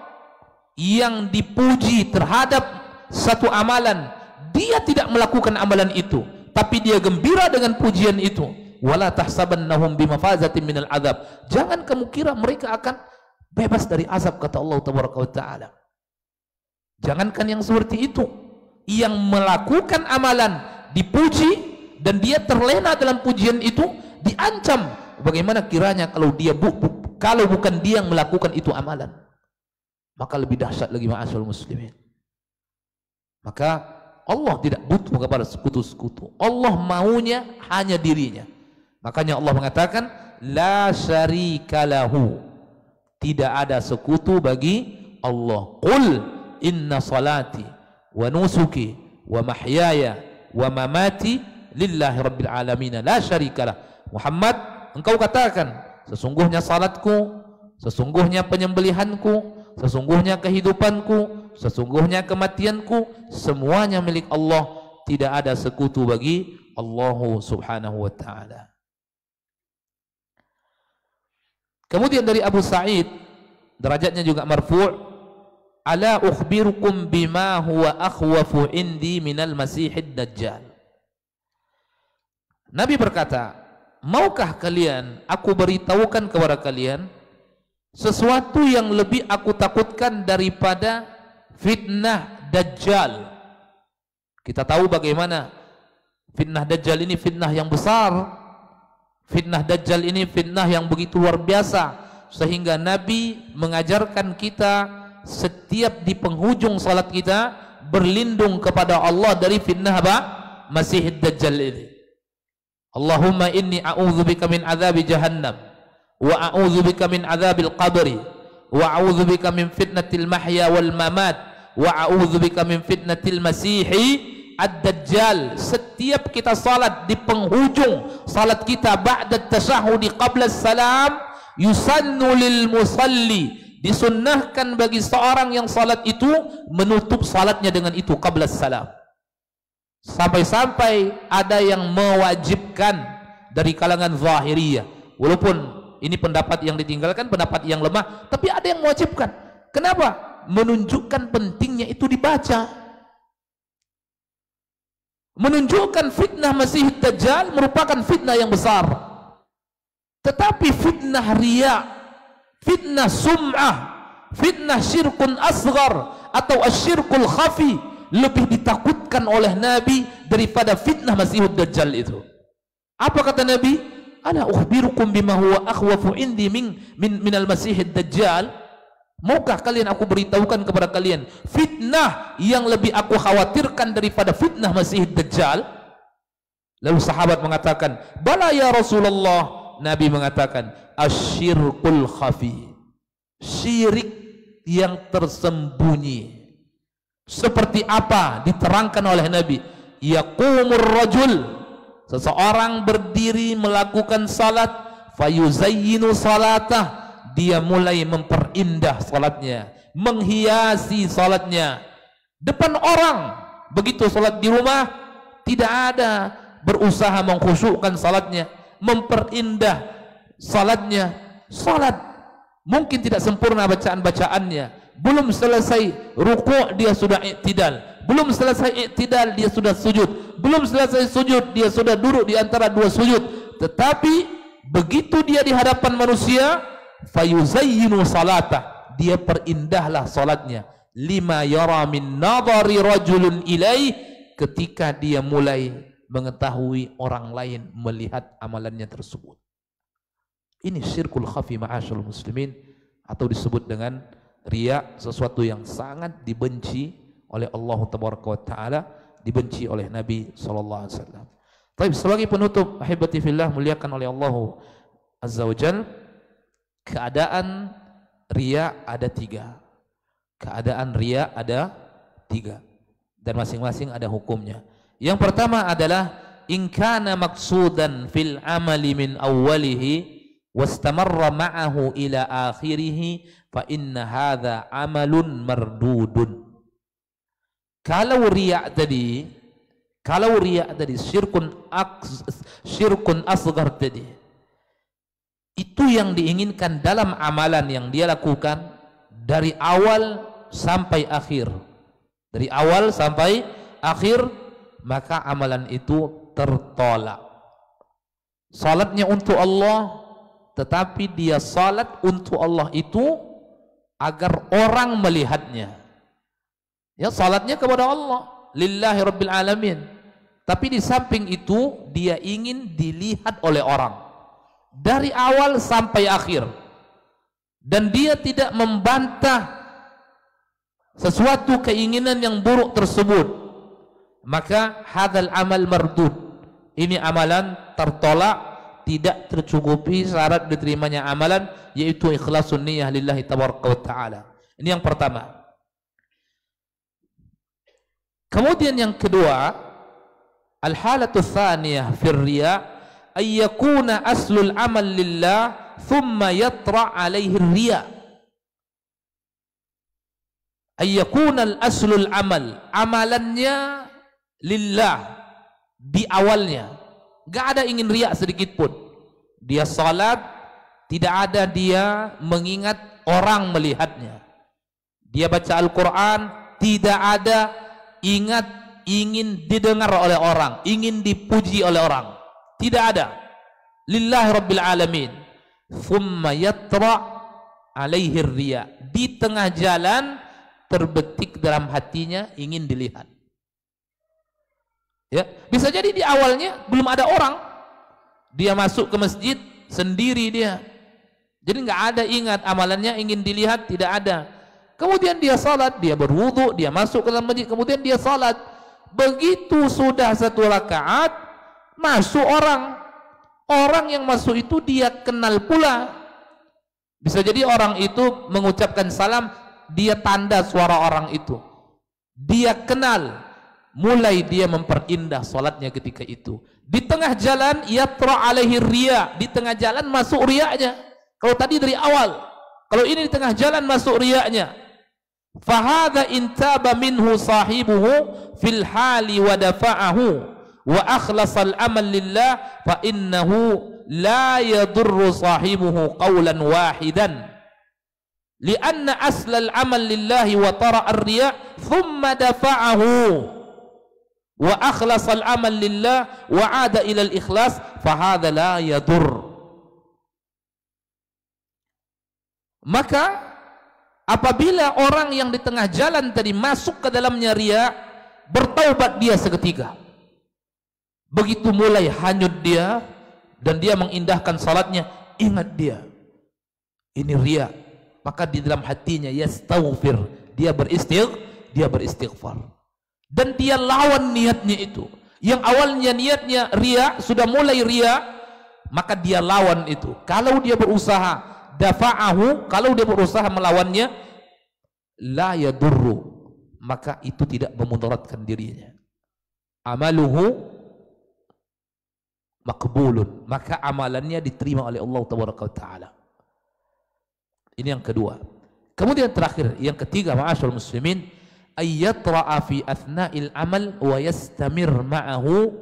yang dipuji terhadap satu amalan, dia tidak melakukan amalan itu, tapi dia gembira dengan pujian itu. Wala tahsabannahum bimafazatin minal azab. Jangan kamu kira mereka akan bebas dari azab, kata Allah tabaraka wa taala. Jangankan yang seperti itu, yang melakukan amalan dipuji dan dia terlena dalam pujian itu, diancam. Bagaimana kiranya kalau dia kalau bukan dia yang melakukan itu amalan? Maka lebih dahsyat lagi, ma'asyiral muslimin. Maka Allah tidak butuh kepada sekutu-sekutu. Allah maunya hanya dirinya. Makanya Allah mengatakan, la syarika lahu. Tidak ada sekutu bagi Allah. Qul inna salati wa nusuki wa mahyaya wa mamati lillahi rabbil alamin la syarikalah. Muhammad, engkau katakan, sesungguhnya salatku, sesungguhnya penyembelihanku, sesungguhnya kehidupanku, sesungguhnya kematianku, semuanya milik Allah, tidak ada sekutu bagi Allah subhanahu wa ta'ala. Kemudian dari Abu Sa'id, derajatnya juga marfu', ala ukhbirukum bima huwa akhwafu indi minal masihid dajjal. Nabi berkata, maukah kalian aku beritahukan kepada kalian sesuatu yang lebih aku takutkan daripada fitnah Dajjal. Kita tahu bagaimana fitnah Dajjal ini fitnah yang besar. Fitnah Dajjal ini fitnah yang begitu luar biasa, sehingga Nabi mengajarkan kita setiap di penghujung salat kita berlindung kepada Allah dari fitnah apa? Masih Dajjal ini. Allahumma inni a'udzubika min azabi jahannam wa a'udzubika min azabil qabri wa a'udzubika min fitnatil mahya wal mamat wa a'udzubika min fitnatil masihi ad-dajjal. Setiap kita salat di penghujung salat kita ba'da tasyahudi qabla salam, yusannu lil musalli, disunnahkan bagi seorang yang salat itu menutup salatnya dengan itu qabla salam. Sampai-sampai ada yang mewajibkan dari kalangan Zahiriyah, walaupun ini pendapat yang ditinggalkan, pendapat yang lemah, tapi ada yang mewajibkan. Kenapa? Menunjukkan pentingnya itu dibaca, menunjukkan fitnah Masih Dajjal merupakan fitnah yang besar. Tetapi fitnah riya, fitnah sum'ah, fitnah syirkun asghar atau asyirkul khafi lebih ditakutkan oleh Nabi daripada fitnah Masihud Dajjal itu. Apa kata Nabi? Ana ukhbirukum bima huwa akhwafu indi minal Masihid Dajjal. Maukah kalian aku beritahukan kepada kalian fitnah yang lebih aku khawatirkan daripada fitnah Masihid Dajjal? Lalu sahabat mengatakan, bala ya Rasulullah. Nabi mengatakan, asyirkul khafi, syirik yang tersembunyi. Seperti apa? Diterangkan oleh Nabi, yaqumur rajul, seseorang berdiri melakukan salat, fayuzayyinu salatah, dia mulai memperindah salatnya, menghiasi salatnya depan orang. Begitu salat di rumah, tidak ada berusaha mengkhusyukkan salatnya, memperindah salatnya. Salat mungkin tidak sempurna bacaan-bacaannya, belum selesai rukuk dia sudah i'tidal, belum selesai i'tidal dia sudah sujud, belum selesai sujud dia sudah duduk di antara dua sujud. Tetapi begitu dia di hadapan manusia, fayuzayyinu salatah, dia perindahlah salatnya, lima yara min nadari rajulun ilaih, ketika dia mulai mengetahui orang lain melihat amalannya tersebut. Ini syirkul khafi ma'asyarul muslimin, atau disebut dengan riya, sesuatu yang sangat dibenci oleh Allah Tabaraka wa Ta'ala, dibenci oleh Nabi sallallahu alaihi wasallam. Baik, sebagai penutup, ahibati fillah, muliakan oleh Allah Azza wa Jalla, keadaan riya ada tiga. Keadaan riya ada tiga, dan masing-masing ada hukumnya. Yang pertama adalah in kana maqsudan fil amali min awwalihi wastamarra ma'ahu ila akhirih fa inna hadza amalun mardudun. Kalau riya tadi syirkun asghar tadi, itu yang diinginkan dalam amalan yang dia lakukan dari awal sampai akhir, dari awal sampai akhir, maka amalan itu tertolak. Salatnya untuk Allah, tetapi dia salat untuk Allah itu agar orang melihatnya. Ya, salatnya kepada Allah, lillahi rabbil alamin. Tapi di samping itu dia ingin dilihat oleh orang dari awal sampai akhir, dan dia tidak membantah sesuatu keinginan yang buruk tersebut, maka hadzal amal mardud, ini amalan tertolak, tidak tercukupi syarat diterimanya amalan, yaitu ikhlasun niyyah lillahi tabaraka wa ta'ala. Ini yang pertama. Kemudian yang kedua, al-halatu tsaniyah fir riya ay yakuna aslul amal lillah thumma yatra alaihi riya. Ay yakuna al-aslul amal, amalannya lillah di awalnya. Gak ada ingin riak sedikit pun. Dia salat, tidak ada dia mengingat orang melihatnya. Dia baca Al-Quran, tidak ada ingin didengar oleh orang, ingin dipuji oleh orang. Tidak ada. Lillahi Rabbil Alamin. Thumma yatra alaihi riya. Di tengah jalan terbetik dalam hatinya ingin dilihat. Ya, bisa jadi di awalnya belum ada orang, dia masuk ke masjid sendiri dia, jadi nggak ada ingat amalannya ingin dilihat, tidak ada. Kemudian dia salat, dia berwudu, dia masuk ke dalam masjid, kemudian dia salat. Begitu sudah 1 rakaat, masuk orang yang masuk itu dia kenal pula. Bisa jadi orang itu mengucapkan salam, dia tanda suara orang itu, dia kenal. Mulai dia memperindah salatnya ketika itu. Di tengah jalan yatra alaihi riya, di tengah jalan masuk riyanya. Kalau tadi dari awal, kalau ini di tengah jalan masuk riyanya. Fahadha intaba minhu sahibuhu fil hali wa dafa'ahu wa akhlasal amal lillah fa innahu la yadurru sahibuhu qawlan wahidan lianna aslal amal lillahi wa tara ar-riya thumma dafa'ahu wa akhlasal amal lillah wa ada ilal ikhlas fahadha la yadur. Maka apabila orang yang di tengah jalan tadi masuk ke dalamnya riya, bertaubat dia seketika. Begitu mulai hanyut dia dan dia mengindahkan salatnya, ingat dia ini riya, maka di dalam hatinya yastaghfir, dia beristighfar. Dan dia lawan niatnya itu. Yang awalnya niatnya riya, sudah mulai riya, maka dia lawan itu. Kalau dia berusaha dafa'ahu, kalau dia berusaha melawannya, la yadurru, maka itu tidak memudaratkan dirinya. Amaluhu makbulun, maka amalannya diterima oleh Allah Taala. Ini yang kedua. Kemudian terakhir, yang ketiga, ma'asyarul muslimin, ayyatra'a fi athna'il amal wa yastamir ma'ahu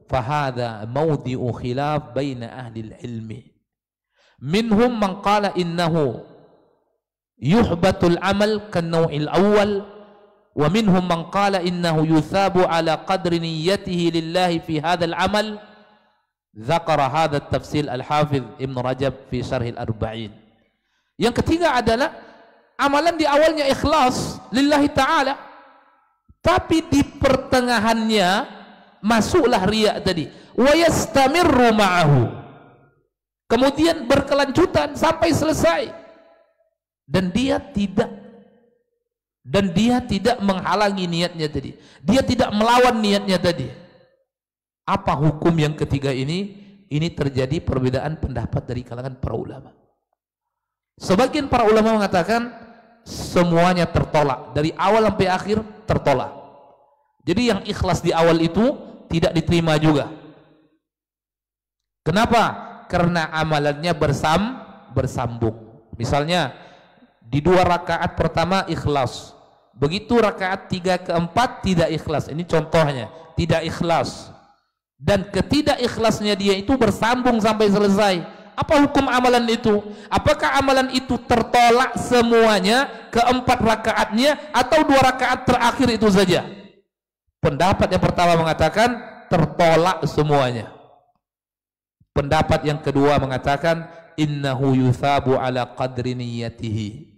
fahadha mawdi'u khilaf baina ahli ilmi. Minhum man qala innahu yuhbatul amal kan naw'il awwal wa minhum man qala innahu yuthabu ala qadri niyyatihi lillahi fi hadzal amal. Dzakara hadha at-tafsil al-Hafidz Ibn Rajab fi Syarh al-Arba'in. Yang ketiga adalah amalan di awalnya ikhlas lillahi ta'ala, tapi di pertengahannya masuklah riya tadi, wa yastamirru ma'ahu, kemudian berkelanjutan sampai selesai, dan dia tidak menghalangi niatnya tadi, dia tidak melawan niatnya tadi. Apa hukum yang ketiga ini? Ini terjadi perbedaan pendapat dari kalangan para ulama. Sebagian para ulama mengatakan semuanya tertolak, dari awal sampai akhir tertolak. Jadi yang ikhlas di awal itu tidak diterima juga. Kenapa? Karena amalannya bersambung. Misalnya di 2 rakaat pertama ikhlas, begitu rakaat 3 ke 4 tidak ikhlas. Ini contohnya, tidak ikhlas. Dan ketidakikhlasnya dia itu bersambung sampai selesai. Apa hukum amalan itu? Apakah amalan itu tertolak semuanya ke-4 rakaatnya atau 2 rakaat terakhir itu saja? Pendapat yang pertama mengatakan tertolak semuanya. Pendapat yang kedua mengatakan innahu yuthabu ala qadri niyyatihi.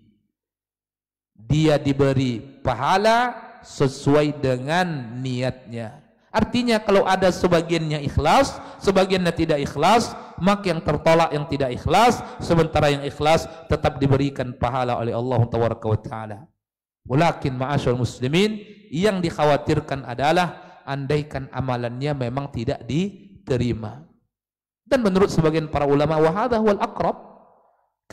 Dia diberi pahala sesuai dengan niatnya. Artinya kalau ada sebagiannya ikhlas, sebagiannya tidak ikhlas, maka yang tertolak yang tidak ikhlas, sementara yang ikhlas tetap diberikan pahala oleh Allah Taala. Walakin ma'asyarul muslimin, yang dikhawatirkan adalah andaikan amalannya memang tidak diterima. Dan menurut sebagian para ulama, wa hadha huwal aqrab.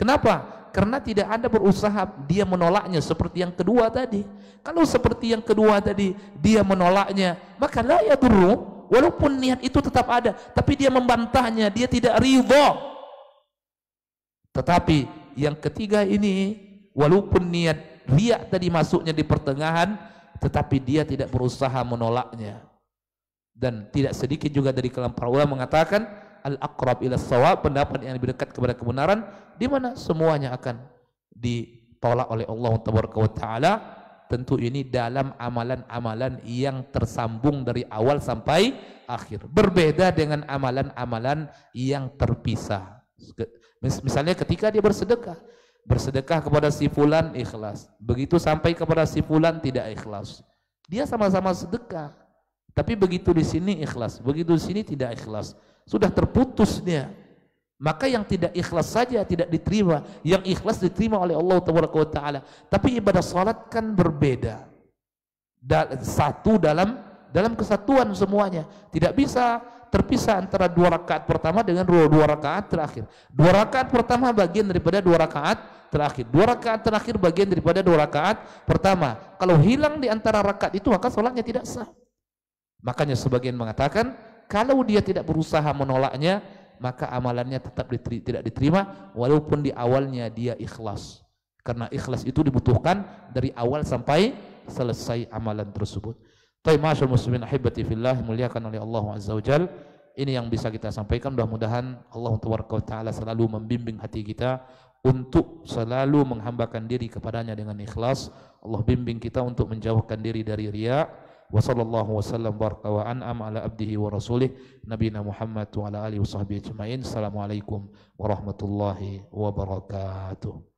Kenapa? Karena tidak ada berusaha dia menolaknya seperti yang kedua tadi. Kalau seperti yang kedua tadi dia menolaknya, maka la yadurru, walaupun niat itu tetap ada, tapi dia membantahnya, dia tidak ridha. Tetapi yang ketiga ini, walaupun niat riya tadi masuknya di pertengahan, tetapi dia tidak berusaha menolaknya. Dan tidak sedikit juga dari kalangan para ulama mengatakan al-aqrab ila shawab, pendapat yang lebih dekat kepada kebenaran, di mana semuanya akan ditolak oleh Allah Taala. Tentu ini dalam amalan-amalan yang tersambung dari awal sampai akhir. Berbeda dengan amalan-amalan yang terpisah. Misalnya ketika dia bersedekah kepada si fulan ikhlas, begitu sampai kepada si fulan tidak ikhlas. Dia sama-sama sedekah, tapi begitu di sini ikhlas, begitu di sini tidak ikhlas. Sudah terputus dia. Maka yang tidak ikhlas saja tidak diterima, yang ikhlas diterima oleh Allah Taala. Tapi ibadah salat kan berbeda. Satu dalam kesatuan semuanya. Tidak bisa terpisah antara 2 rakaat pertama dengan 2 rakaat terakhir. 2 rakaat pertama bagian daripada 2 rakaat terakhir. 2 rakaat terakhir bagian daripada 2 rakaat pertama. Kalau hilang di antara rakaat itu, maka salatnya tidak sah. Makanya sebagian mengatakan, kalau dia tidak berusaha menolaknya, maka amalannya tetap tidak diterima, walaupun di awalnya dia ikhlas. Karena ikhlas itu dibutuhkan dari awal sampai selesai amalan tersebut. Ma'asyiral muslimin ahibati fillah, muliakan oleh Allah Azza wa Jalla. Ini yang bisa kita sampaikan. Mudah-mudahan Allah Taala selalu membimbing hati kita untuk selalu menghambakan diri kepadanya dengan ikhlas. Allah bimbing kita untuk menjauhkan diri dari riya. Wa sallallahu wasallam baraka wa an'am ala abdihi wa rasulih nabiyina Muhammad wa ala alihi wa sahbihi ajma'in. Assalamualaikum warahmatullahi wabarakatuh.